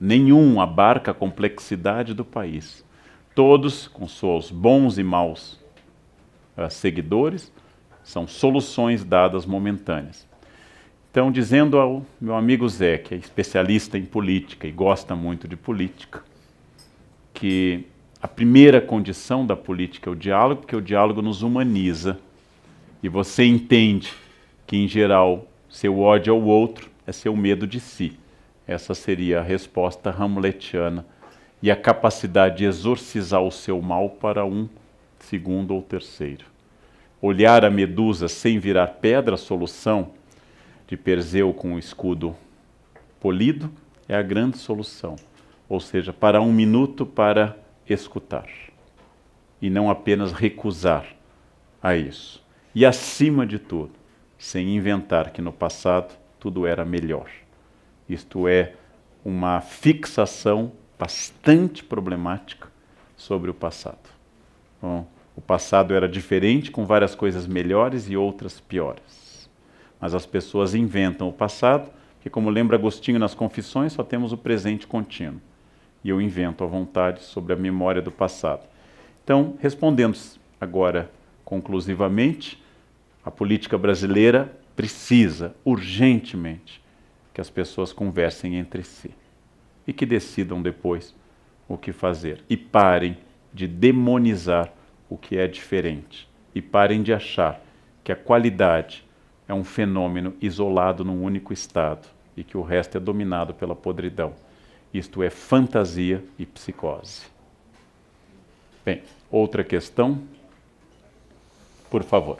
Speaker 1: Nenhum abarca a complexidade do país. Todos, com seus bons e maus seguidores, são soluções dadas momentâneas. Então, dizendo ao meu amigo Zé, que é especialista em política e gosta muito de política, que a primeira condição da política é o diálogo, porque o diálogo nos humaniza. E você entende que, em geral, seu ódio ao outro é seu medo de si. Essa seria a resposta hamletiana. E a capacidade de exorcizar o seu mal para um segundo ou terceiro. Olhar a Medusa sem virar pedra, a solução de Perseu com o escudo polido, é a grande solução. Ou seja, para um minuto para escutar. E não apenas recusar a isso. E acima de tudo, sem inventar que no passado tudo era melhor. Isto é uma fixação bastante problemática sobre o passado. Bom, o passado era diferente, com várias coisas melhores e outras piores. Mas as pessoas inventam o passado, que, como lembra Agostinho nas Confissões, só temos o presente contínuo. E eu invento à vontade sobre a memória do passado. Então, respondendo agora conclusivamente, a política brasileira precisa, urgentemente, que as pessoas conversem entre si e que decidam depois o que fazer. E parem de demonizar o que é diferente. E parem de achar que a qualidade é um fenômeno isolado num único estado e que o resto é dominado pela podridão. Isto é fantasia e psicose. Bem, outra questão? Por favor.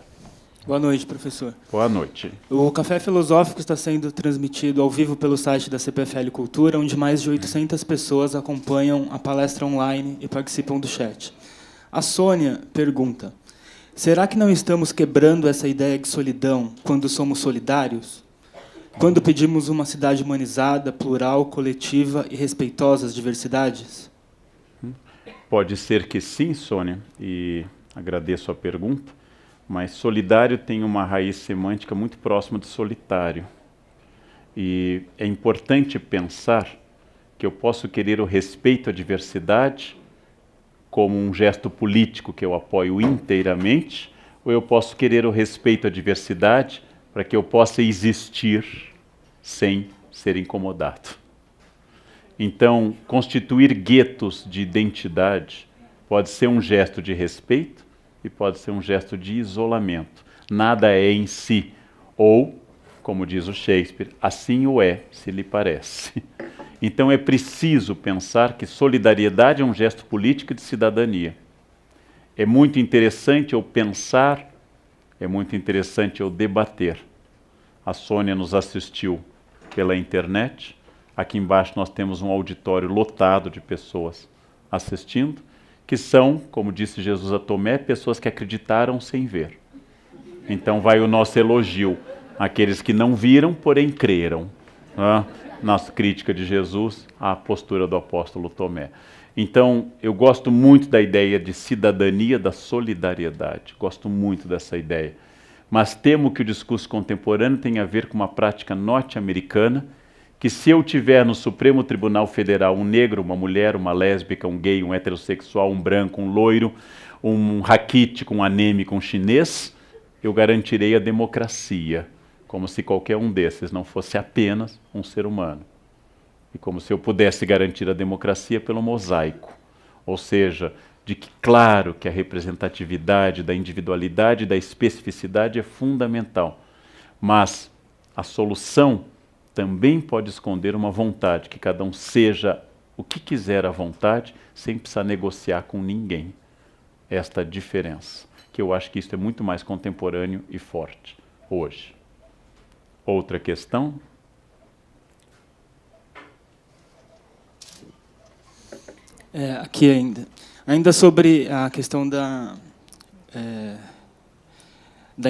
Speaker 4: Boa noite, professor.
Speaker 1: Boa noite.
Speaker 4: O Café Filosófico está sendo transmitido ao vivo pelo site da CPFL Cultura, onde mais de 800 pessoas acompanham a palestra online e participam do chat. A Sônia pergunta: será que não estamos quebrando essa ideia de solidão quando somos solidários? Quando pedimos uma cidade humanizada, plural, coletiva e respeitosa às diversidades?
Speaker 1: Pode ser que sim, Sônia, e agradeço a pergunta, mas solidário tem uma raiz semântica muito próxima de solitário. E é importante pensar que eu posso querer o respeito à diversidade como um gesto político que eu apoio inteiramente, ou eu posso querer o respeito à diversidade para que eu possa existir sem ser incomodado. Então, constituir guetos de identidade pode ser um gesto de respeito e pode ser um gesto de isolamento. Nada é em si, ou, como diz o Shakespeare, assim o é, se lhe parece. Então é preciso pensar que solidariedade é um gesto político de cidadania. É muito interessante eu pensar, é muito interessante eu debater. A Sônia nos assistiu pela internet. Aqui embaixo nós temos um auditório lotado de pessoas assistindo, que são, como disse Jesus a Tomé, pessoas que acreditaram sem ver. Então vai o nosso elogio àqueles que não viram, porém creram. Nossa crítica de Jesus à postura do apóstolo Tomé. Então, eu gosto muito da ideia de cidadania, da solidariedade. Gosto muito dessa ideia. Mas temo que o discurso contemporâneo tenha a ver com uma prática norte-americana, que se eu tiver no Supremo Tribunal Federal um negro, uma mulher, uma lésbica, um gay, um heterossexual, um branco, um loiro, um raquítico, um anêmico, um chinês, eu garantirei a democracia, como se qualquer um desses não fosse apenas um ser humano. E como se eu pudesse garantir a democracia pelo mosaico. Ou seja, de que claro que a representatividade da individualidade e da especificidade é fundamental. Mas a solução também pode esconder uma vontade, que cada um seja o que quiser à vontade, sem precisar negociar com ninguém. Esta diferença, que eu acho que isso é muito mais contemporâneo e forte hoje. Outra questão?
Speaker 4: Aqui ainda sobre a questão da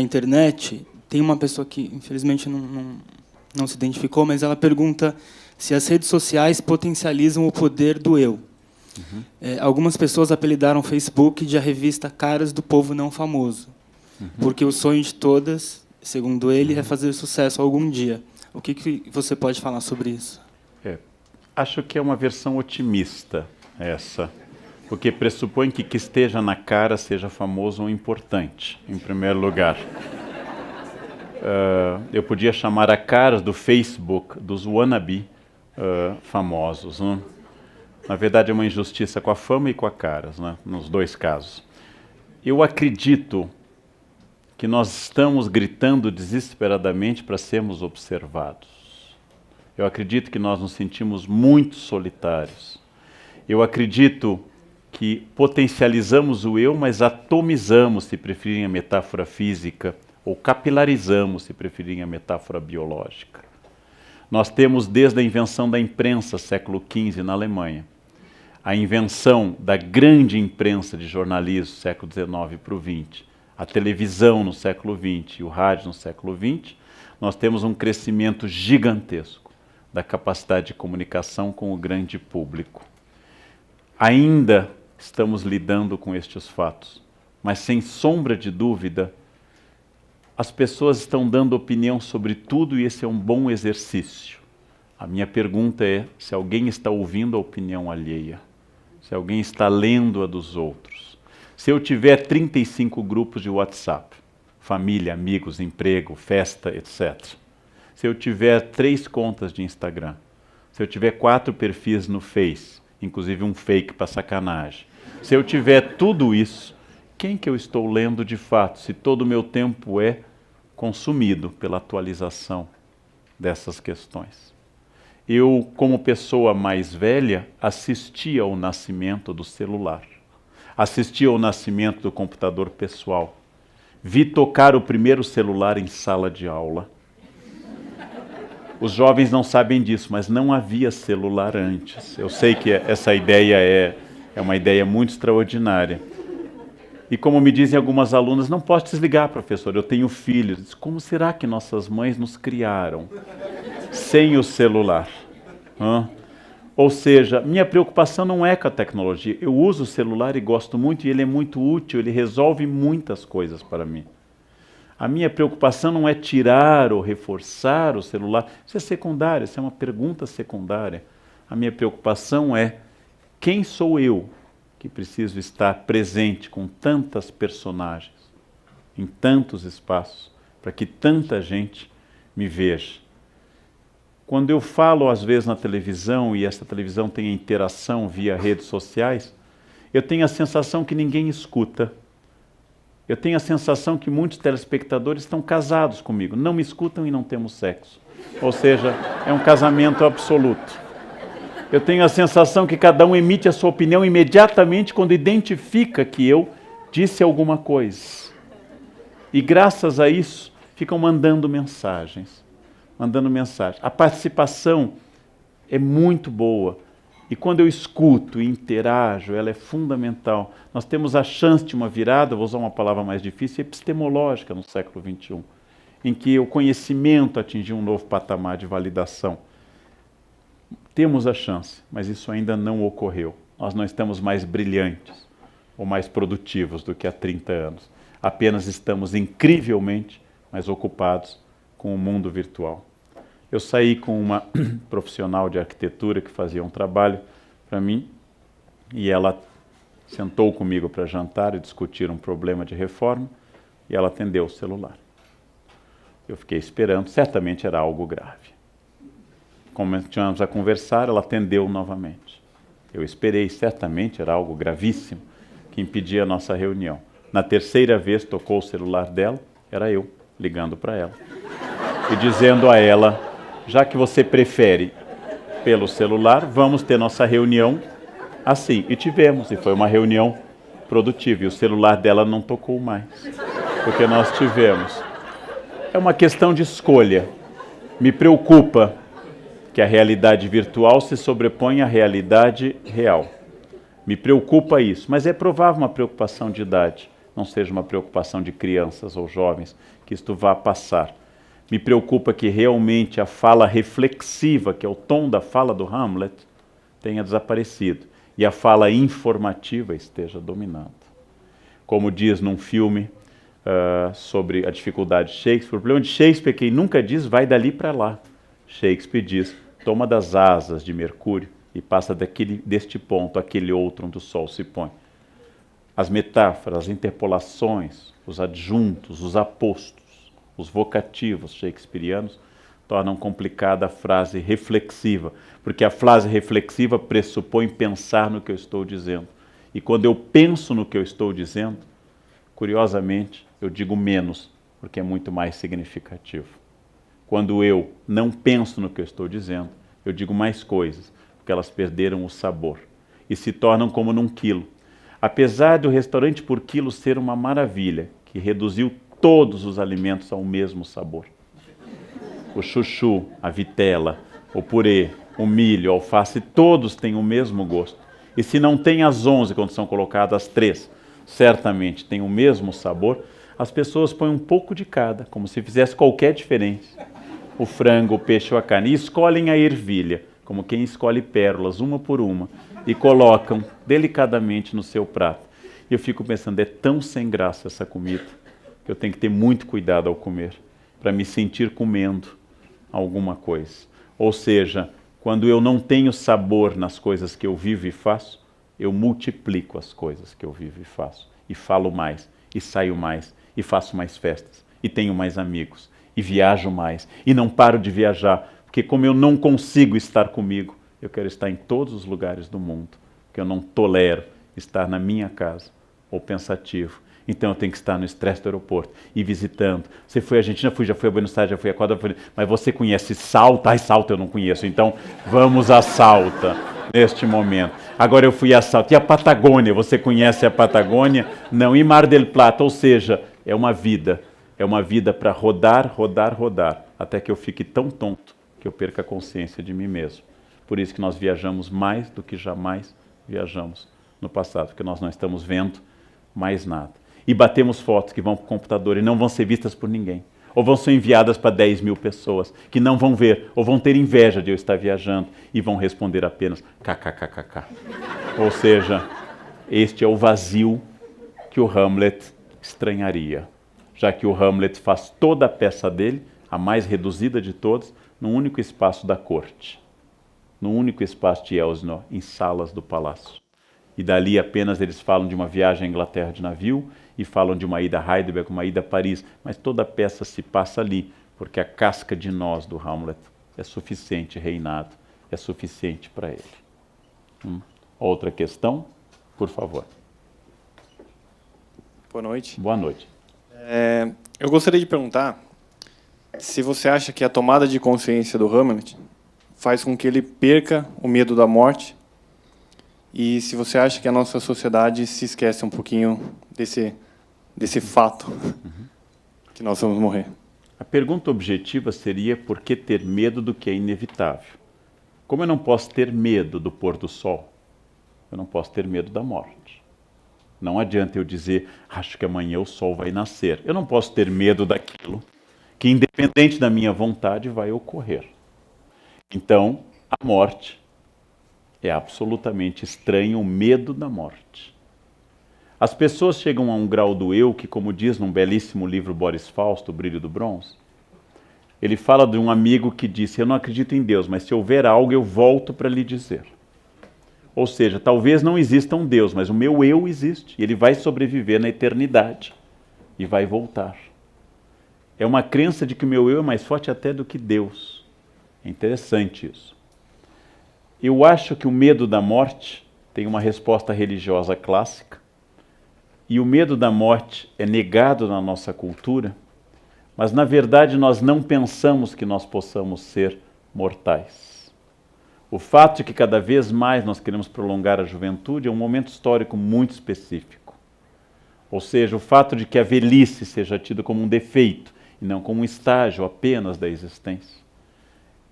Speaker 4: internet, tem uma pessoa que, infelizmente, não se identificou, mas ela pergunta se as redes sociais potencializam o poder do eu. Uhum. Algumas pessoas apelidaram o Facebook de a revista Caras do Povo Não Famoso, porque o sonho de todas, segundo ele, é fazer sucesso algum dia. O que você pode falar sobre isso?
Speaker 1: Acho que é uma versão otimista essa, porque pressupõe que esteja na cara seja famoso ou importante, em primeiro lugar. Eu podia chamar a cara do Facebook dos wannabe famosos, né? Na verdade é uma injustiça com a fama e com a caras, né? Nos dois casos. Eu acredito que nós estamos gritando desesperadamente para sermos observados. Eu acredito que nós nos sentimos muito solitários. Eu acredito que potencializamos o eu, mas atomizamos, se preferirem a metáfora física, ou capilarizamos, se preferirem a metáfora biológica. Nós temos desde a invenção da imprensa, século XV, na Alemanha, a invenção da grande imprensa de jornalismo, século XIX para o XX, a televisão no século XX e o rádio no século XX, nós temos um crescimento gigantesco da capacidade de comunicação com o grande público. Ainda estamos lidando com estes fatos, mas sem sombra de dúvida, as pessoas estão dando opinião sobre tudo e esse é um bom exercício. A minha pergunta é se alguém está ouvindo a opinião alheia, se alguém está lendo a dos outros. Se eu tiver 35 grupos de WhatsApp, família, amigos, emprego, festa, etc. Se eu tiver 3 contas de Instagram, se eu tiver 4 perfis no Face, inclusive um fake para sacanagem, se eu tiver tudo isso, quem que eu estou lendo de fato, se todo o meu tempo é consumido pela atualização dessas questões? Eu, como pessoa mais velha, assisti ao nascimento do celular, assisti ao nascimento do computador pessoal, vi tocar o primeiro celular em sala de aula. Os jovens não sabem disso, mas não havia celular antes. Eu sei que essa ideia é uma ideia muito extraordinária. E como me dizem algumas alunas, não posso desligar, professor, eu tenho filhos. Como será que nossas mães nos criaram sem o celular? Ou seja, minha preocupação não é com a tecnologia. Eu uso o celular e gosto muito, e ele é muito útil, ele resolve muitas coisas para mim. A minha preocupação não é tirar ou reforçar o celular. Isso é secundário, isso é uma pergunta secundária. A minha preocupação é quem sou eu que preciso estar presente com tantas personagens, em tantos espaços, para que tanta gente me veja. Quando eu falo, às vezes, na televisão, e essa televisão tem interação via redes sociais, eu tenho a sensação que ninguém escuta. Eu tenho a sensação que muitos telespectadores estão casados comigo, não me escutam e não temos sexo. Ou seja, é um casamento absoluto. Eu tenho a sensação que cada um emite a sua opinião imediatamente quando identifica que eu disse alguma coisa. E graças a isso, ficam mandando mensagens. A participação é muito boa. E quando eu escuto e interajo, ela é fundamental. Nós temos a chance de uma virada, vou usar uma palavra mais difícil, epistemológica no século XXI, em que o conhecimento atingiu um novo patamar de validação. Temos a chance, mas isso ainda não ocorreu. Nós não estamos mais brilhantes ou mais produtivos do que há 30 anos. Apenas estamos incrivelmente mais ocupados com o mundo virtual. Eu saí com uma profissional de arquitetura que fazia um trabalho para mim e ela sentou comigo para jantar e discutir um problema de reforma e ela atendeu o celular. Eu fiquei esperando, certamente era algo grave. Continuamos a conversar, ela atendeu novamente. Eu esperei, certamente era algo gravíssimo que impedia a nossa reunião. Na terceira vez tocou o celular dela, era eu ligando para ela e dizendo a ela: já que você prefere pelo celular, vamos ter nossa reunião assim. E tivemos, e foi uma reunião produtiva. E o celular dela não tocou mais, porque nós tivemos. É uma questão de escolha. Me preocupa que a realidade virtual se sobreponha à realidade real. Me preocupa isso, mas é provável uma preocupação de idade, não seja uma preocupação de crianças ou jovens, que isto vá passar. Me preocupa que realmente a fala reflexiva, que é o tom da fala do Hamlet, tenha desaparecido e a fala informativa esteja dominando. Como diz num filme sobre a dificuldade de Shakespeare, o problema de Shakespeare é que ele nunca diz vai dali para lá. Shakespeare diz, toma das asas de Mercúrio e passa deste ponto àquele outro onde o sol se põe. As metáforas, as interpolações, os adjuntos, os apostos, os vocativos shakespearianos tornam complicada a frase reflexiva, porque a frase reflexiva pressupõe pensar no que eu estou dizendo. E quando eu penso no que eu estou dizendo, curiosamente, eu digo menos, porque é muito mais significativo. Quando eu não penso no que eu estou dizendo, eu digo mais coisas, porque elas perderam o sabor e se tornam como num quilo. Apesar do restaurante por quilo ser uma maravilha, que reduziu todos os alimentos ao mesmo sabor. O chuchu, a vitela, o purê, o milho, a alface, todos têm o mesmo gosto. E se não tem as 11 quando são colocadas as 3, certamente tem o mesmo sabor, as pessoas põem um pouco de cada, como se fizesse qualquer diferença. O frango, o peixe ou a carne, e escolhem a ervilha, como quem escolhe pérolas, uma por uma, e colocam delicadamente no seu prato. E eu fico pensando, é tão sem graça essa comida, que eu tenho que ter muito cuidado ao comer, para me sentir comendo alguma coisa. Ou seja, quando eu não tenho sabor nas coisas que eu vivo e faço, eu multiplico as coisas que eu vivo e faço. E falo mais, e saio mais, e faço mais festas, e tenho mais amigos, e viajo mais, e não paro de viajar, porque como eu não consigo estar comigo, eu quero estar em todos os lugares do mundo, porque eu não tolero estar na minha casa, ou pensativo. Então eu tenho que estar no estresse do aeroporto e visitando. Você foi à Argentina? Fui, já fui a Buenos Aires, já fui a Equador, mas você conhece Salta? Ai, Salta eu não conheço, então vamos a Salta neste momento. Agora eu fui a Salta. E a Patagônia? Você conhece a Patagônia? Não. E Mar del Plata? Ou seja, é uma vida para rodar, rodar, rodar, até que eu fique tão tonto que eu perca a consciência de mim mesmo. Por isso que nós viajamos mais do que jamais viajamos no passado, porque nós não estamos vendo mais nada. E batemos fotos que vão para o computador e não vão ser vistas por ninguém. Ou vão ser enviadas para 10 mil pessoas que não vão ver, ou vão ter inveja de eu estar viajando e vão responder apenas kkkk. Ou seja, este é o vazio que o Hamlet estranharia, já que o Hamlet faz toda a peça dele, a mais reduzida de todas, num único espaço da corte, num único espaço de Elsinore, em salas do palácio. E dali apenas eles falam de uma viagem à Inglaterra de navio e falam de uma ida a Heidelberg, uma ida a Paris, mas toda a peça se passa ali, porque a casca de nós do Hamlet é suficiente reinado, é suficiente para ele. Outra questão, por favor.
Speaker 5: Boa noite.
Speaker 1: Boa noite.
Speaker 5: Eu gostaria de perguntar se você acha que a tomada de consciência do Hamlet faz com que ele perca o medo da morte, e se você acha que a nossa sociedade se esquece um pouquinho desse fato que nós vamos morrer.
Speaker 1: A pergunta objetiva seria por que ter medo do que é inevitável? Como eu não posso ter medo do pôr do sol, eu não posso ter medo da morte. Não adianta eu dizer, acho que amanhã o sol vai nascer. Eu não posso ter medo daquilo que, independente da minha vontade, vai ocorrer. Então, a morte é absolutamente estranho, o medo da morte. As pessoas chegam a um grau do eu que, como diz num belíssimo livro Boris Fausto, O Brilho do Bronze, ele fala de um amigo que disse, eu não acredito em Deus, mas se houver algo eu volto para lhe dizer. Ou seja, talvez não exista um Deus, mas o meu eu existe, e ele vai sobreviver na eternidade e vai voltar. É uma crença de que o meu eu é mais forte até do que Deus. É interessante isso. Eu acho que o medo da morte tem uma resposta religiosa clássica, e o medo da morte é negado na nossa cultura, mas na verdade nós não pensamos que nós possamos ser mortais. O fato de que cada vez mais nós queremos prolongar a juventude é um momento histórico muito específico. Ou seja, o fato de que a velhice seja tida como um defeito e não como um estágio apenas da existência,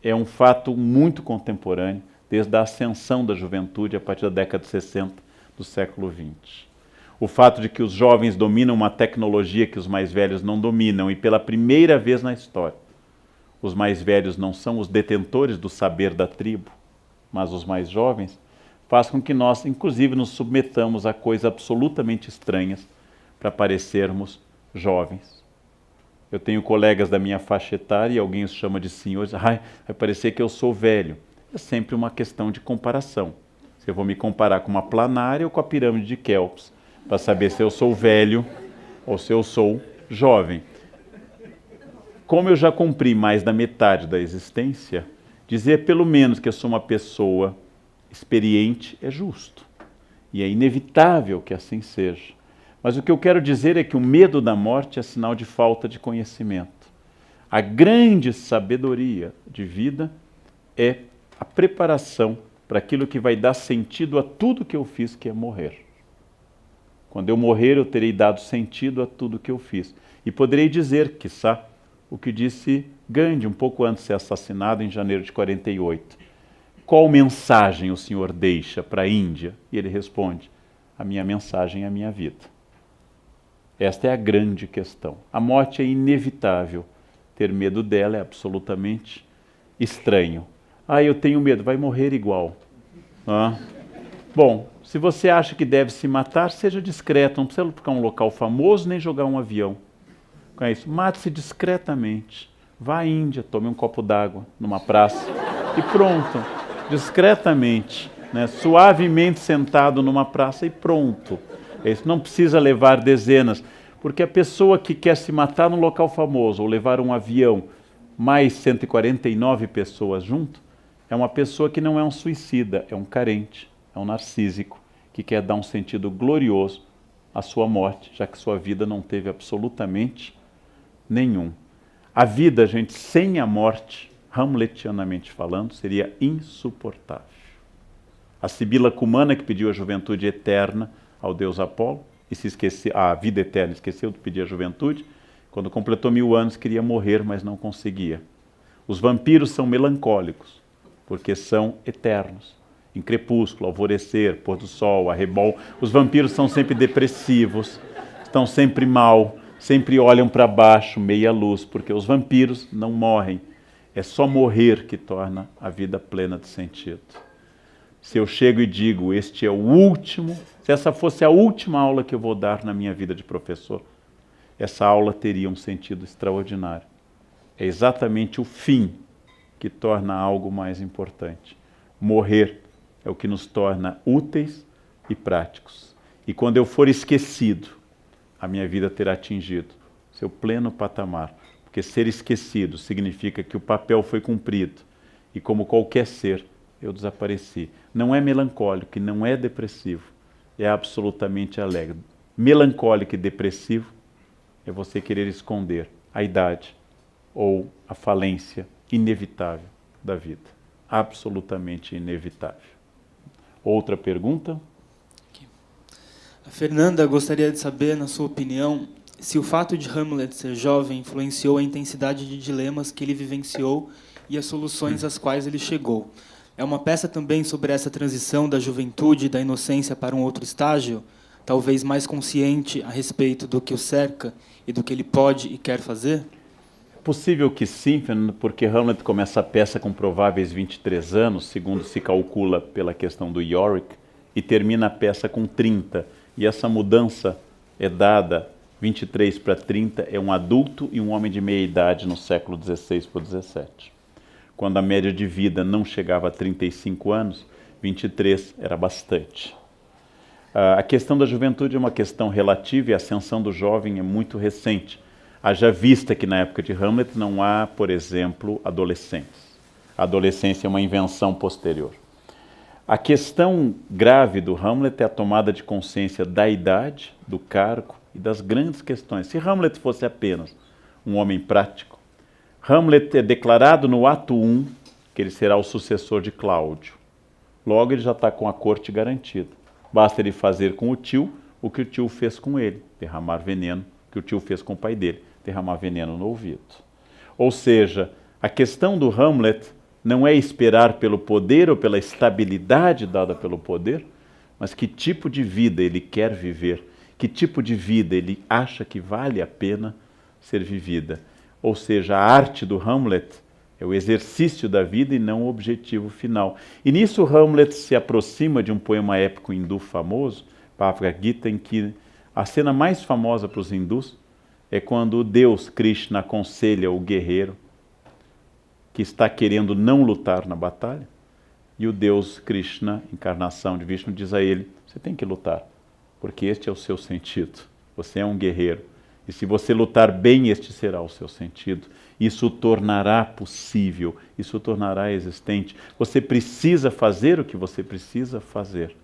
Speaker 1: é um fato muito contemporâneo, desde a ascensão da juventude a partir da década de 60 do século XX. O fato de que os jovens dominam uma tecnologia que os mais velhos não dominam, e pela primeira vez na história, os mais velhos não são os detentores do saber da tribo, mas os mais jovens, faz com que nós, inclusive, nos submetamos a coisas absolutamente estranhas para parecermos jovens. Eu tenho colegas da minha faixa etária e alguém os chama de senhores. Ai, vai parecer que eu sou velho. É sempre uma questão de comparação. Se eu vou me comparar com uma planária ou com a pirâmide de Kelps, para saber se eu sou velho ou se eu sou jovem. Como eu já cumpri mais da metade da existência, dizer pelo menos que eu sou uma pessoa experiente é justo. E é inevitável que assim seja. Mas o que eu quero dizer é que o medo da morte é sinal de falta de conhecimento. A grande sabedoria de vida é a preparação para aquilo que vai dar sentido a tudo que eu fiz, que é morrer. Quando eu morrer, eu terei dado sentido a tudo que eu fiz. E poderei dizer, quiçá, o que disse Gandhi, um pouco antes de ser assassinado, em janeiro de 48. Qual mensagem o senhor deixa para a Índia? E ele responde, a minha mensagem é a minha vida. Esta é a grande questão. A morte é inevitável. Ter medo dela é absolutamente estranho. Ah, eu tenho medo, vai morrer igual. Ah. Bom, se você acha que deve se matar, seja discreto, não precisa ficar um local famoso nem jogar um avião. É isso, mate-se discretamente. Vá à Índia, tome um copo d'água numa praça e pronto, discretamente, né? Suavemente sentado numa praça e pronto. É isso, não precisa levar dezenas, porque a pessoa que quer se matar num local famoso ou levar um avião, mais 149 pessoas junto, é uma pessoa que não é um suicida, é um carente, é um narcísico, que quer dar um sentido glorioso à sua morte, já que sua vida não teve absolutamente nenhum. A vida, gente, sem a morte, hamletianamente falando, seria insuportável. A Sibila Cumana, que pediu a juventude eterna ao deus Apolo, e se esqueceu, a vida eterna, esqueceu de pedir a juventude, quando completou 1000 anos queria morrer, mas não conseguia. Os vampiros são melancólicos, porque são eternos. Em crepúsculo, alvorecer, pôr do sol, arrebol, os vampiros são sempre depressivos, estão sempre mal, sempre olham para baixo, meia luz, porque os vampiros não morrem. É só morrer que torna a vida plena de sentido. Se eu chego e digo, este é o último, se essa fosse a última aula que eu vou dar na minha vida de professor, essa aula teria um sentido extraordinário. É exatamente o fim que torna algo mais importante. Morrer é o que nos torna úteis e práticos. E quando eu for esquecido, a minha vida terá atingido seu pleno patamar. Porque ser esquecido significa que o papel foi cumprido. E como qualquer ser, eu desapareci. Não é melancólico e não é depressivo. É absolutamente alegre. Melancólico e depressivo é você querer esconder a idade ou a falência inevitável da vida. Absolutamente inevitável. Outra pergunta?
Speaker 4: A Fernanda gostaria de saber, na sua opinião, se o fato de Hamlet ser jovem influenciou a intensidade de dilemas que ele vivenciou e as soluções às quais ele chegou. É uma peça também sobre essa transição da juventude e da inocência para um outro estágio, talvez mais consciente a respeito do que o cerca e do que ele pode e quer fazer?
Speaker 1: É possível que sim, Fernando, porque Hamlet começa a peça com prováveis 23 anos, segundo se calcula pela questão do Yorick, e termina a peça com 30. E essa mudança é dada 23 para 30, é um adulto e um homem de meia idade no século XVI para o XVII. Quando a média de vida não chegava a 35 anos, 23 era bastante. A questão da juventude é uma questão relativa e a ascensão do jovem é muito recente. Haja vista que na época de Hamlet não há, por exemplo, adolescentes. A adolescência é uma invenção posterior. A questão grave do Hamlet é a tomada de consciência da idade, do cargo e das grandes questões. Se Hamlet fosse apenas um homem prático, Hamlet é declarado no ato 1 que ele será o sucessor de Cláudio. Logo ele já está com a corte garantida. Basta ele fazer com o tio o que o tio fez com ele, derramar veneno, que o tio fez com o pai dele, derramar veneno no ouvido. Ou seja, a questão do Hamlet não é esperar pelo poder ou pela estabilidade dada pelo poder, mas que tipo de vida ele quer viver, que tipo de vida ele acha que vale a pena ser vivida. Ou seja, a arte do Hamlet é o exercício da vida e não o objetivo final. E nisso Hamlet se aproxima de um poema épico hindu famoso, Bhagavad Gita, em que a cena mais famosa para os hindus é quando o Deus Krishna aconselha o guerreiro que está querendo não lutar na batalha, e o Deus Krishna, encarnação de Vishnu, diz a ele: você tem que lutar, porque este é o seu sentido. Você é um guerreiro. E se você lutar bem, este será o seu sentido. Isso o tornará possível, isso o tornará existente. Você precisa fazer o que você precisa fazer.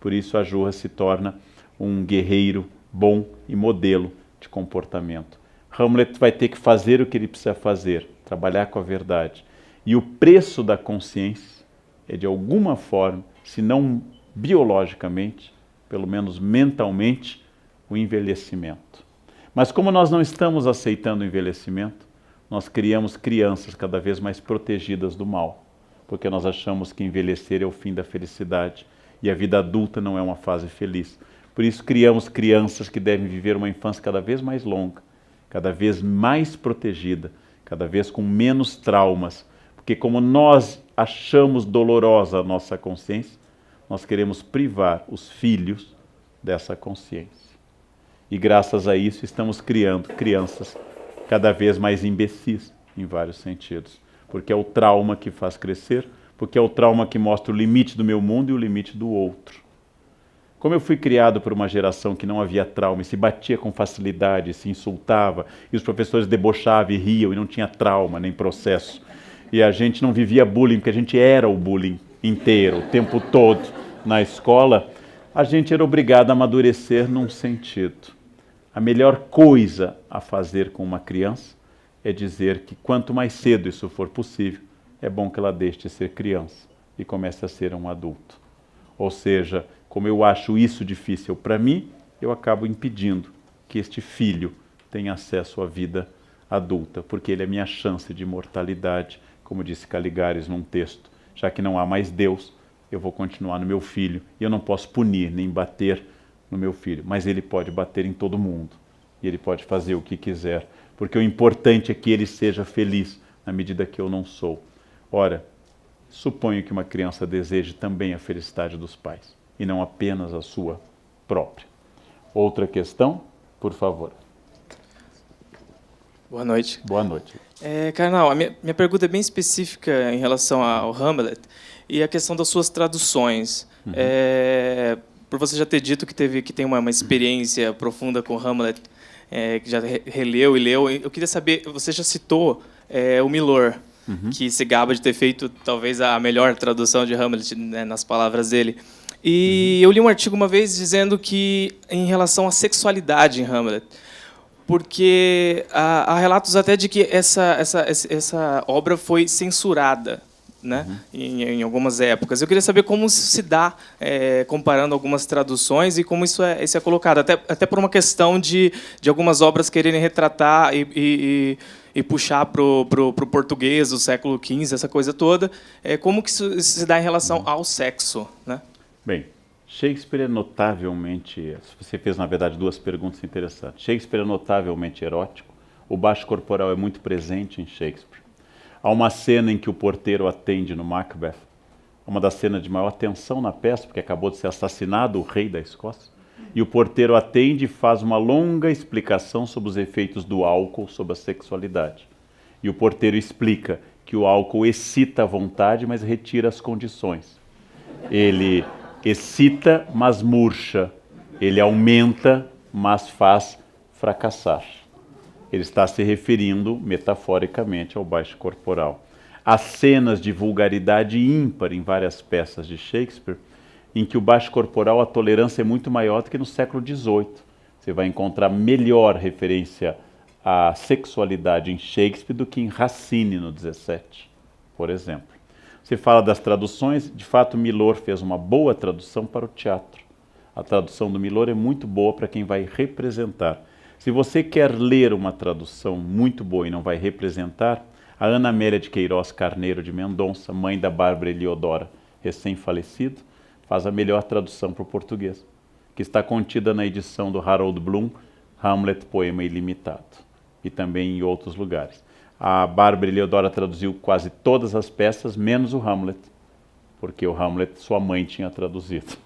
Speaker 1: Por isso a Juha se torna um guerreiro bom e modelo de comportamento. Hamlet vai ter que fazer o que ele precisa fazer, trabalhar com a verdade. E o preço da consciência é, de alguma forma, se não biologicamente, pelo menos mentalmente, o envelhecimento. Mas como nós não estamos aceitando o envelhecimento, nós criamos crianças cada vez mais protegidas do mal, porque nós achamos que envelhecer é o fim da felicidade e a vida adulta não é uma fase feliz. Por isso criamos crianças que devem viver uma infância cada vez mais longa, cada vez mais protegida, cada vez com menos traumas, porque como nós achamos dolorosa a nossa consciência, nós queremos privar os filhos dessa consciência. E graças a isso estamos criando crianças cada vez mais imbecis, em vários sentidos. Porque é o trauma que faz crescer, porque é o trauma que mostra o limite do meu mundo e o limite do outro. Como eu fui criado por uma geração que não havia trauma, e se batia com facilidade, se insultava, e os professores debochavam e riam, e não tinha trauma nem processo. E a gente não vivia bullying, porque a gente era o bullying inteiro, o tempo todo na escola, a gente era obrigado a amadurecer num sentido. A melhor coisa a fazer com uma criança é dizer que quanto mais cedo isso for possível, é bom que ela deixe de ser criança e comece a ser um adulto. Ou seja, como eu acho isso difícil para mim, eu acabo impedindo que este filho tenha acesso à vida adulta, porque ele é minha chance de imortalidade, como disse Caligares num texto. Já que não há mais Deus, eu vou continuar no meu filho, e eu não posso punir nem bater no meu filho, mas ele pode bater em todo mundo, e ele pode fazer o que quiser, porque o importante é que ele seja feliz, na medida que eu não sou. Ora, suponho que uma criança deseje também a felicidade dos pais, e não apenas a sua própria. Outra questão, por favor.
Speaker 6: Boa noite.
Speaker 1: Boa noite.
Speaker 6: Karnal, a minha pergunta é bem específica em relação ao Hamlet e a questão das suas traduções. Por você já ter dito que tem uma experiência profunda com Hamlet, que já releu e leu, eu queria saber, você já citou o Milor, que se gaba de ter feito talvez a melhor tradução de Hamlet, né, nas palavras dele. E eu li um artigo uma vez dizendo que, em relação à sexualidade em Hamlet, porque há relatos até de que essa obra foi censurada, né, em algumas épocas. Eu queria saber como isso se dá, comparando algumas traduções, e como isso é colocado, até por uma questão de algumas obras quererem retratar e puxar para o português do século XV, essa coisa toda. Como que isso se dá em relação ao sexo, né?
Speaker 1: Bem, Shakespeare é notavelmente... Você fez, na verdade, duas perguntas interessantes. Shakespeare é notavelmente erótico. O baixo corporal é muito presente em Shakespeare. Há uma cena em que o porteiro atende no Macbeth, uma das cenas de maior tensão na peça, porque acabou de ser assassinado o rei da Escócia, e o porteiro atende e faz uma longa explicação sobre os efeitos do álcool sobre a sexualidade. E o porteiro explica que o álcool excita a vontade, mas retira as condições. Ele excita, mas murcha. Ele aumenta, mas faz fracassar. Ele está se referindo, metaforicamente, ao baixo corporal. Há cenas de vulgaridade ímpar em várias peças de Shakespeare, em que o baixo corporal, a tolerância é muito maior do que no século XVIII. Você vai encontrar melhor referência à sexualidade em Shakespeare do que em Racine no XVII, por exemplo. Você fala das traduções, de fato Milor fez uma boa tradução para o teatro. A tradução do Milor é muito boa para quem vai representar. Se você quer ler uma tradução muito boa e não vai representar, a Ana Amélia de Queiroz Carneiro de Mendonça, mãe da Bárbara Eliodora, recém-falecido, faz a melhor tradução para o português, que está contida na edição do Harold Bloom, Hamlet, Poema Ilimitado, e também em outros lugares. A Bárbara Eliodora traduziu quase todas as peças, menos o Hamlet, porque o Hamlet sua mãe tinha traduzido.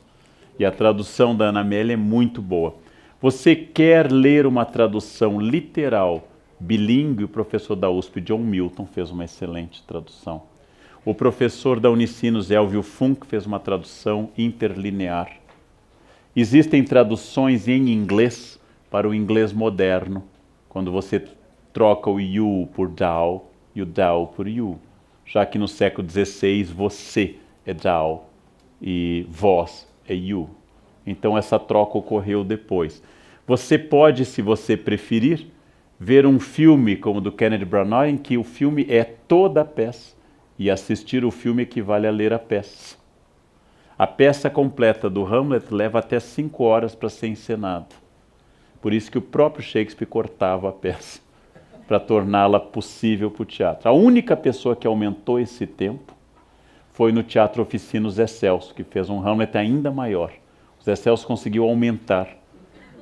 Speaker 1: E a tradução da Ana Amélia é muito boa. Você quer ler uma tradução literal, bilíngue? O professor da USP, John Milton, fez uma excelente tradução. O professor da Unicinos, Elvio Funk, fez uma tradução interlinear. Existem traduções em inglês para o inglês moderno, quando você troca o you por thou e o thou por you, já que no século XVI você é thou e vós é you. Então essa troca ocorreu depois. Você pode, se você preferir, ver um filme como o do Kenneth Branagh, em que o filme é toda a peça, e assistir o filme equivale a ler a peça. A peça completa do Hamlet leva até 5 horas para ser encenada. Por isso que o próprio Shakespeare cortava a peça, para torná-la possível para o teatro. A única pessoa que aumentou esse tempo foi no Teatro Oficina o Zé Celso, que fez um Hamlet ainda maior. O Zé Celso conseguiu aumentar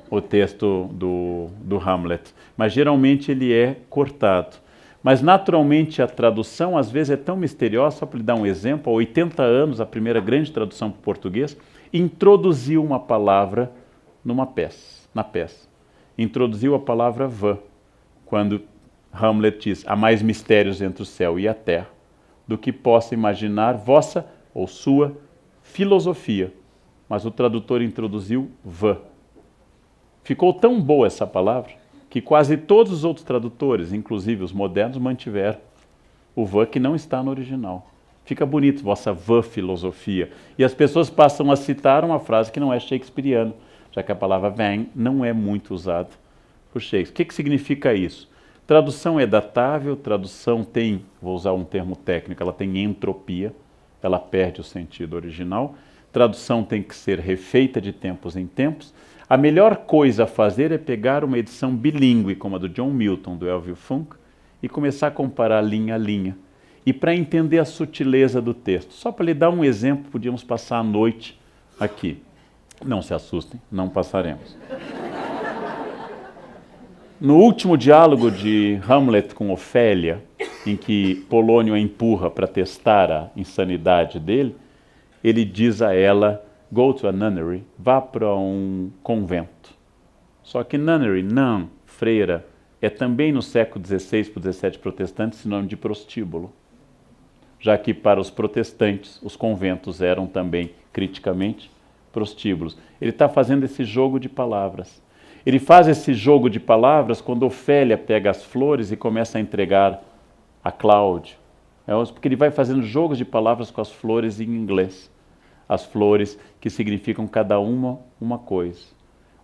Speaker 1: o texto do Hamlet, mas geralmente ele é cortado. Mas naturalmente a tradução às vezes é tão misteriosa, só para lhe dar um exemplo, há 80 anos a primeira grande tradução para o português introduziu uma palavra na peça. Introduziu a palavra vã, quando Hamlet diz: há mais mistérios entre o céu e a terra do que possa imaginar vossa ou sua filosofia. Mas o tradutor introduziu vã. Ficou tão boa essa palavra que quase todos os outros tradutores, inclusive os modernos, mantiveram o vã que não está no original. Fica bonito, vossa vã filosofia. E as pessoas passam a citar uma frase que não é shakespeariana, já que a palavra vain não é muito usada por Shakespeare. O que significa isso? Tradução é datável, tradução tem, vou usar um termo técnico, ela tem entropia, ela perde o sentido original. Tradução tem que ser refeita de tempos em tempos. A melhor coisa a fazer é pegar uma edição bilíngue, como a do John Milton, do Elvio Funk, e começar a comparar linha a linha. E para entender a sutileza do texto. Só para lhe dar um exemplo, podíamos passar a noite aqui. Não se assustem, não passaremos. No último diálogo de Hamlet com Ofélia, em que Polônio a empurra para testar a insanidade dele, ele diz a ela: go to a nunnery, vá para um convento. Só que nunnery, nun, freira, é também no século XVI para o XVII protestante sinônimo de prostíbulo, já que para os protestantes os conventos eram também, criticamente, prostíbulos. Ele está fazendo esse jogo de palavras. Ele faz esse jogo de palavras quando Ofélia pega as flores e começa a entregar a Cláudio. Porque ele vai fazendo jogos de palavras com as flores em inglês. As flores que significam cada uma coisa.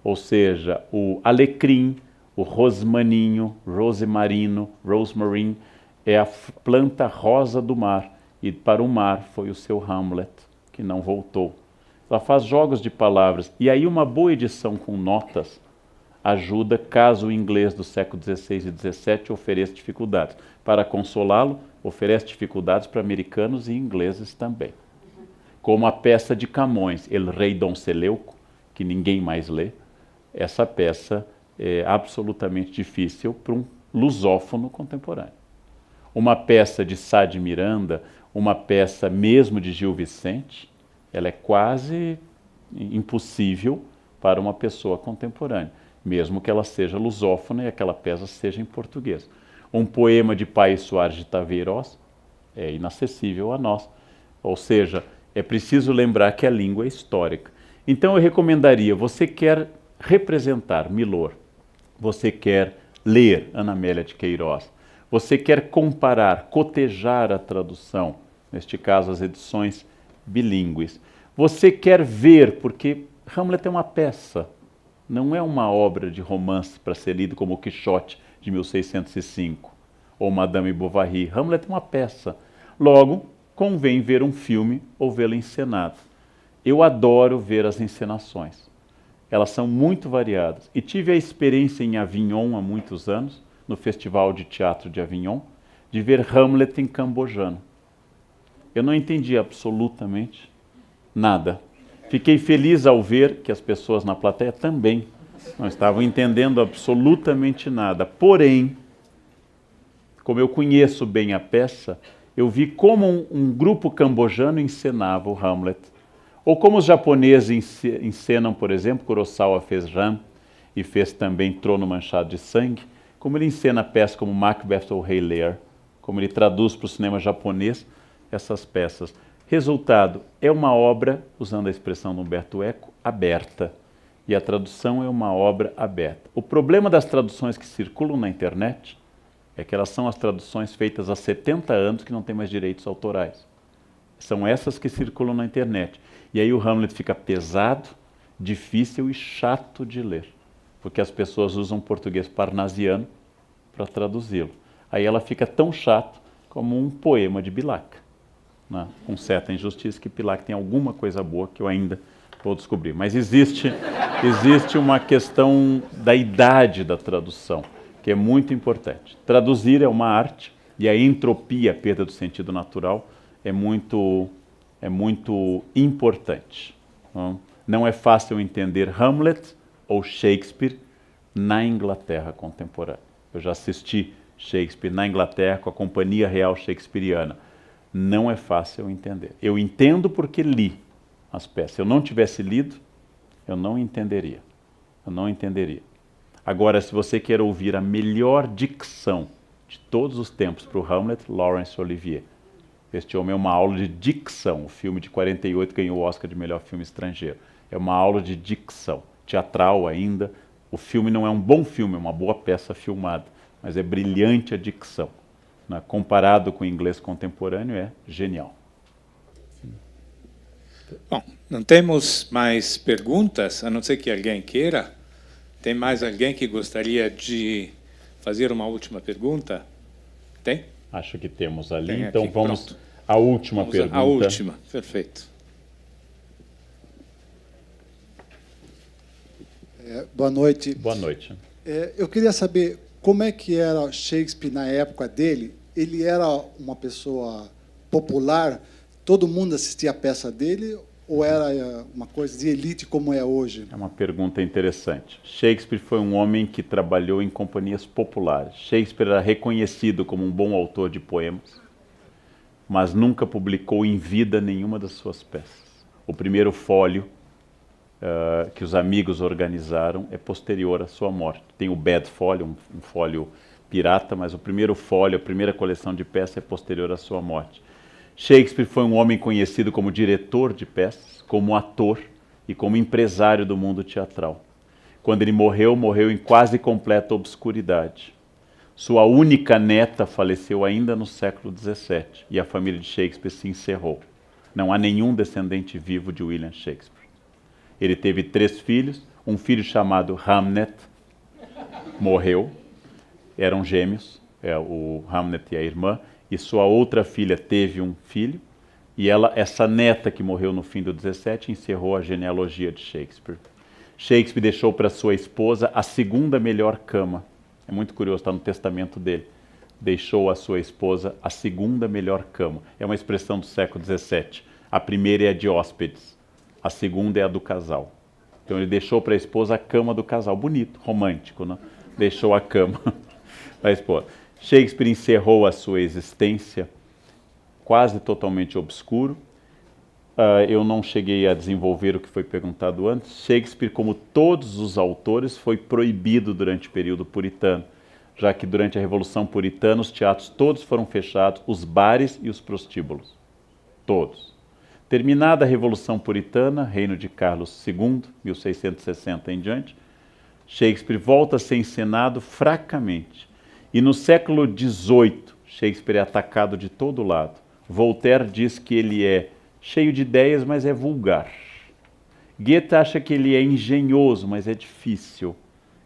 Speaker 1: Ou seja, o alecrim, o rosmaninho, rosemarino, rosemary, é a planta rosa do mar. E para o mar foi o seu Hamlet, que não voltou. Ela faz jogos de palavras. E aí uma boa edição com notas ajuda caso o inglês do século XVI e XVII ofereça dificuldades. Para consolá-lo, oferece dificuldades para americanos e ingleses também. Como a peça de Camões, El Rei Dom Seleuco, que ninguém mais lê, essa peça é absolutamente difícil para um lusófono contemporâneo. Uma peça de Sá de Miranda, uma peça mesmo de Gil Vicente, ela é quase impossível para uma pessoa contemporânea, mesmo que ela seja lusófona e aquela peça seja em português. Um poema de Paes Soares de Taveirós é inacessível a nós, ou seja, é preciso lembrar que a língua é histórica. Então eu recomendaria, você quer representar Milor, você quer ler Ana Amélia de Queiroz, você quer comparar, cotejar a tradução, neste caso as edições bilíngues, você quer ver, porque Hamlet é uma peça, não é uma obra de romance para ser lido como o Quixote de 1605, ou Madame Bovary. Hamlet é uma peça. Logo, convém ver um filme ou vê-lo encenado. Eu adoro ver as encenações. Elas são muito variadas. E tive a experiência em Avignon há muitos anos, no Festival de Teatro de Avignon, de ver Hamlet em cambojano. Eu não entendi absolutamente nada. Fiquei feliz ao ver que as pessoas na plateia também não estavam entendendo absolutamente nada. Porém, como eu conheço bem a peça, eu vi como um grupo cambojano encenava o Hamlet. Ou como os japoneses encenam, por exemplo, Kurosawa fez Ran e fez também Trono Manchado de Sangue, como ele encena a peça como Macbeth ou Rei Lear, como ele traduz para o cinema japonês essas peças. Resultado, é uma obra, usando a expressão do Humberto Eco, aberta. E a tradução é uma obra aberta. O problema das traduções que circulam na internet é que elas são as traduções feitas há 70 anos que não têm mais direitos autorais. São essas que circulam na internet. E aí o Hamlet fica pesado, difícil e chato de ler, porque as pessoas usam português parnasiano para traduzi-lo. Aí ela fica tão chato como um poema de Bilac, né? Com certa injustiça que Bilac tem alguma coisa boa que eu ainda vou descobrir. Mas existe uma questão da idade da tradução, que é muito importante. Traduzir é uma arte, e a entropia, a perda do sentido natural, é muito importante. Não é fácil entender Hamlet ou Shakespeare na Inglaterra contemporânea. Eu já assisti Shakespeare na Inglaterra com a Companhia Real Shakespeariana. Não é fácil entender. Eu entendo porque li as peças. Se eu não tivesse lido, eu não entenderia. Eu não entenderia. Agora, se você quer ouvir a melhor dicção de todos os tempos para o Hamlet, Laurence Olivier. Este homem é uma aula de dicção. O filme de 48 ganhou o Oscar de melhor filme estrangeiro. É uma aula de dicção. Teatral ainda. O filme não é um bom filme, é uma boa peça filmada, mas é brilhante a dicção. Né? Comparado com o inglês contemporâneo, é genial.
Speaker 2: Bom, não temos mais perguntas, a não ser que alguém queira. Tem mais alguém que gostaria de fazer uma última pergunta? Tem?
Speaker 1: Acho que temos ali,
Speaker 2: Tem
Speaker 1: então
Speaker 2: aqui,
Speaker 1: vamos
Speaker 2: pronto.
Speaker 1: à última
Speaker 2: Vamos
Speaker 1: pergunta.
Speaker 2: à última, perfeito.
Speaker 7: Boa noite.
Speaker 1: Boa noite.
Speaker 7: Eu queria saber como é que era Shakespeare na época dele. Ele era uma pessoa popular? Todo mundo assistia a peça dele? Ou era uma coisa de elite como é hoje?
Speaker 1: É uma pergunta interessante. Shakespeare foi um homem que trabalhou em companhias populares. Shakespeare era reconhecido como um bom autor de poemas, mas nunca publicou em vida nenhuma das suas peças. O primeiro fólio que os amigos organizaram é posterior à sua morte. Tem o Bad Folio, um fólio pirata, mas o primeiro fólio, a primeira coleção de peças é posterior à sua morte. Shakespeare foi um homem conhecido como diretor de peças, como ator e como empresário do mundo teatral. Quando ele morreu, morreu em quase completa obscuridade. Sua única neta faleceu ainda no século XVII e a família de Shakespeare se encerrou. Não há nenhum descendente vivo de William Shakespeare. Ele teve 3 filhos, um filho chamado Hamnet, morreu, eram gêmeos, o Hamnet e a irmã, e sua outra filha teve um filho, e essa neta que morreu no fim do 17 encerrou a genealogia de Shakespeare. Shakespeare deixou para sua esposa a 2ª melhor cama. É muito curioso, está no testamento dele. Deixou a sua esposa a 2ª melhor cama. É uma expressão do século 17. A primeira é a de hóspedes, a segunda é a do casal. Então ele deixou para a esposa a cama do casal. Bonito, romântico, né? Deixou a cama para a esposa. Shakespeare encerrou a sua existência quase totalmente obscuro. Eu não cheguei a desenvolver o que foi perguntado antes. Shakespeare, como todos os autores, foi proibido durante o período puritano, já que durante a Revolução Puritana os teatros todos foram fechados, os bares e os prostíbulos. Todos. Terminada a Revolução Puritana, reino de Carlos II, 1660 em diante, Shakespeare volta a ser encenado fracamente. E no século XVIII, Shakespeare é atacado de todo lado. Voltaire diz que ele é cheio de ideias, mas é vulgar. Goethe acha que ele é engenhoso, mas é difícil.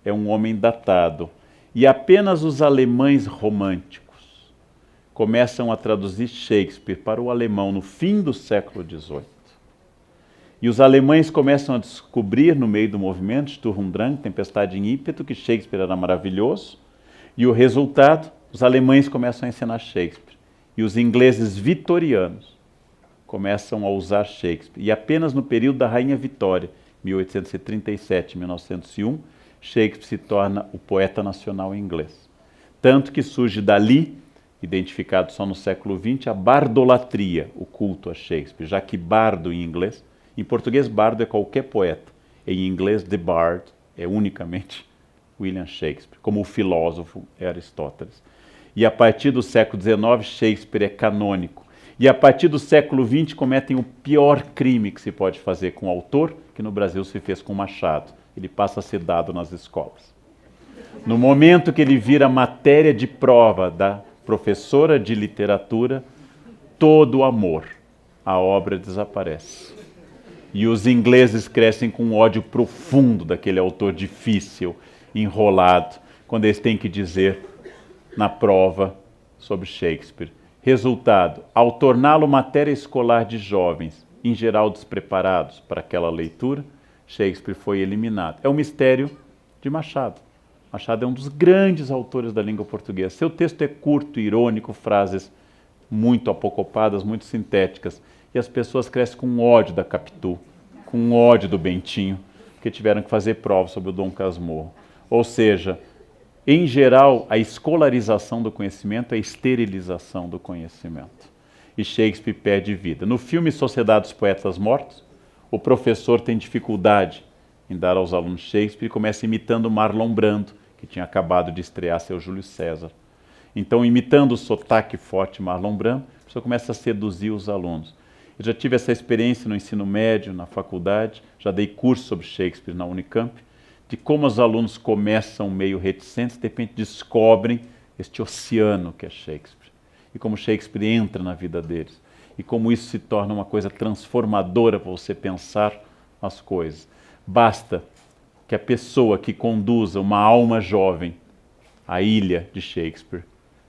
Speaker 1: É um homem datado. E apenas os alemães românticos começam a traduzir Shakespeare para o alemão no fim do século XVIII. E os alemães começam a descobrir, no meio do movimento, Sturm und Drang, Tempestade em Ímpeto, que Shakespeare era maravilhoso. E o resultado, os alemães começam a ensinar Shakespeare. E os ingleses vitorianos começam a usar Shakespeare. E apenas no período da Rainha Vitória, 1837 1901, Shakespeare se torna o poeta nacional inglês. Tanto que surge dali, identificado só no século XX, a bardolatria, o culto a Shakespeare, já que bardo em inglês, em português bardo é qualquer poeta, em inglês the bard é unicamente William Shakespeare, como o filósofo é Aristóteles. E a partir do século XIX, Shakespeare é canônico. E a partir do século XX cometem o pior crime que se pode fazer com o autor, que no Brasil se fez com Machado. Ele passa a ser dado nas escolas. No momento que ele vira matéria de prova da professora de literatura, todo o amor, a obra desaparece. E os ingleses crescem com um ódio profundo daquele autor difícil, enrolado, quando eles têm que dizer na prova sobre Shakespeare. Resultado, ao torná-lo matéria escolar de jovens, em geral despreparados para aquela leitura, Shakespeare foi eliminado. É o mistério de Machado. Machado é um dos grandes autores da língua portuguesa. Seu texto é curto, irônico, frases muito apocopadas, muito sintéticas. E as pessoas crescem com ódio da Capitu, com ódio do Bentinho, que tiveram que fazer prova sobre o Dom Casmurro. Ou seja, em geral, a escolarização do conhecimento é a esterilização do conhecimento. E Shakespeare perde vida. No filme Sociedade dos Poetas Mortos, o professor tem dificuldade em dar aos alunos Shakespeare e começa imitando Marlon Brando, que tinha acabado de estrear seu Júlio César. Então, imitando o sotaque forte Marlon Brando, a pessoa começa a seduzir os alunos. Eu já tive essa experiência no ensino médio, na faculdade, já dei curso sobre Shakespeare na Unicamp, de como os alunos começam meio reticentes, de repente descobrem este oceano que é Shakespeare. E como Shakespeare entra na vida deles. E como isso se torna uma coisa transformadora para você pensar as coisas. Basta que a pessoa que conduza uma alma jovem à ilha de Shakespeare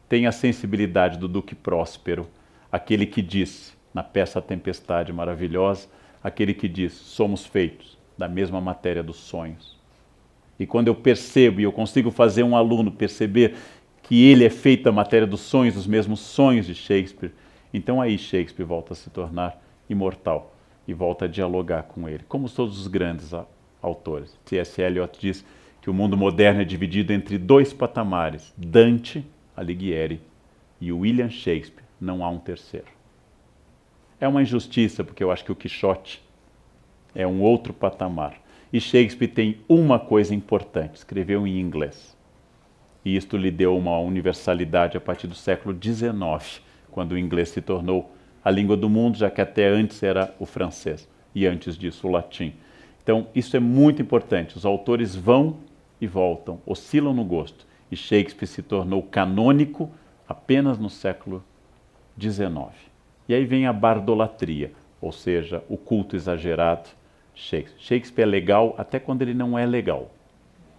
Speaker 1: tenha a sensibilidade do Duque Próspero, aquele que disse, na peça A Tempestade maravilhosa, aquele que diz, somos feitos da mesma matéria dos sonhos. E quando eu percebo e eu consigo fazer um aluno perceber que ele é feito da matéria dos sonhos, dos mesmos sonhos de Shakespeare, então aí Shakespeare volta a se tornar imortal e volta a dialogar com ele, como todos os grandes autores. T.S. Eliot diz que o mundo moderno é dividido entre dois patamares, Dante Alighieri e William Shakespeare, não há um terceiro. É uma injustiça, porque eu acho que o Quixote é um outro patamar. E Shakespeare tem uma coisa importante, escreveu em inglês. E isto lhe deu uma universalidade a partir do século XIX, quando o inglês se tornou a língua do mundo, já que até antes era o francês, e antes disso o latim. Então, isso é muito importante. Os autores vão e voltam, oscilam no gosto. E Shakespeare se tornou canônico apenas no século XIX. E aí vem a bardolatria, ou seja, o culto exagerado. Shakespeare é legal até quando ele não é legal.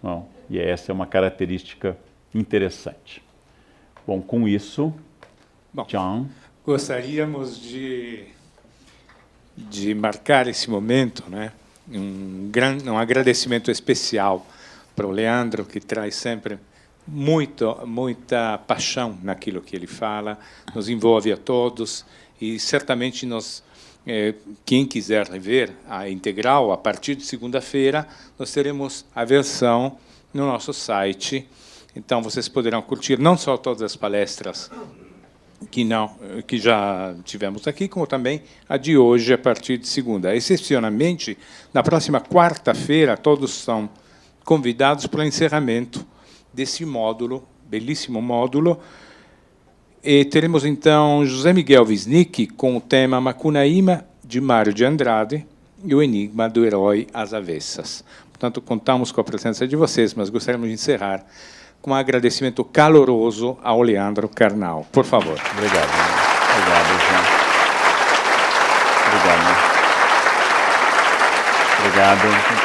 Speaker 1: Não? E essa é uma característica interessante. Bom, com isso, John.
Speaker 2: Gostaríamos de marcar esse momento, né? Um agradecimento especial para o Leandro, que traz sempre muita paixão naquilo que ele fala, nos envolve a todos e certamente quem quiser rever a integral, a partir de segunda-feira, nós teremos a versão no nosso site. Então, vocês poderão curtir não só todas as palestras que já tivemos aqui, como também a de hoje, a partir de segunda. Excepcionalmente, na próxima quarta-feira, todos são convidados para o encerramento desse módulo, belíssimo módulo. E teremos, então, José Miguel Wisnik com o tema Macunaíma, de Mário de Andrade, e o enigma do herói às avessas. Portanto, contamos com a presença de vocês, mas gostaríamos de encerrar com um agradecimento caloroso ao Leandro Carnal. Por favor.
Speaker 1: Obrigado. Obrigado, João. Obrigado. Obrigado.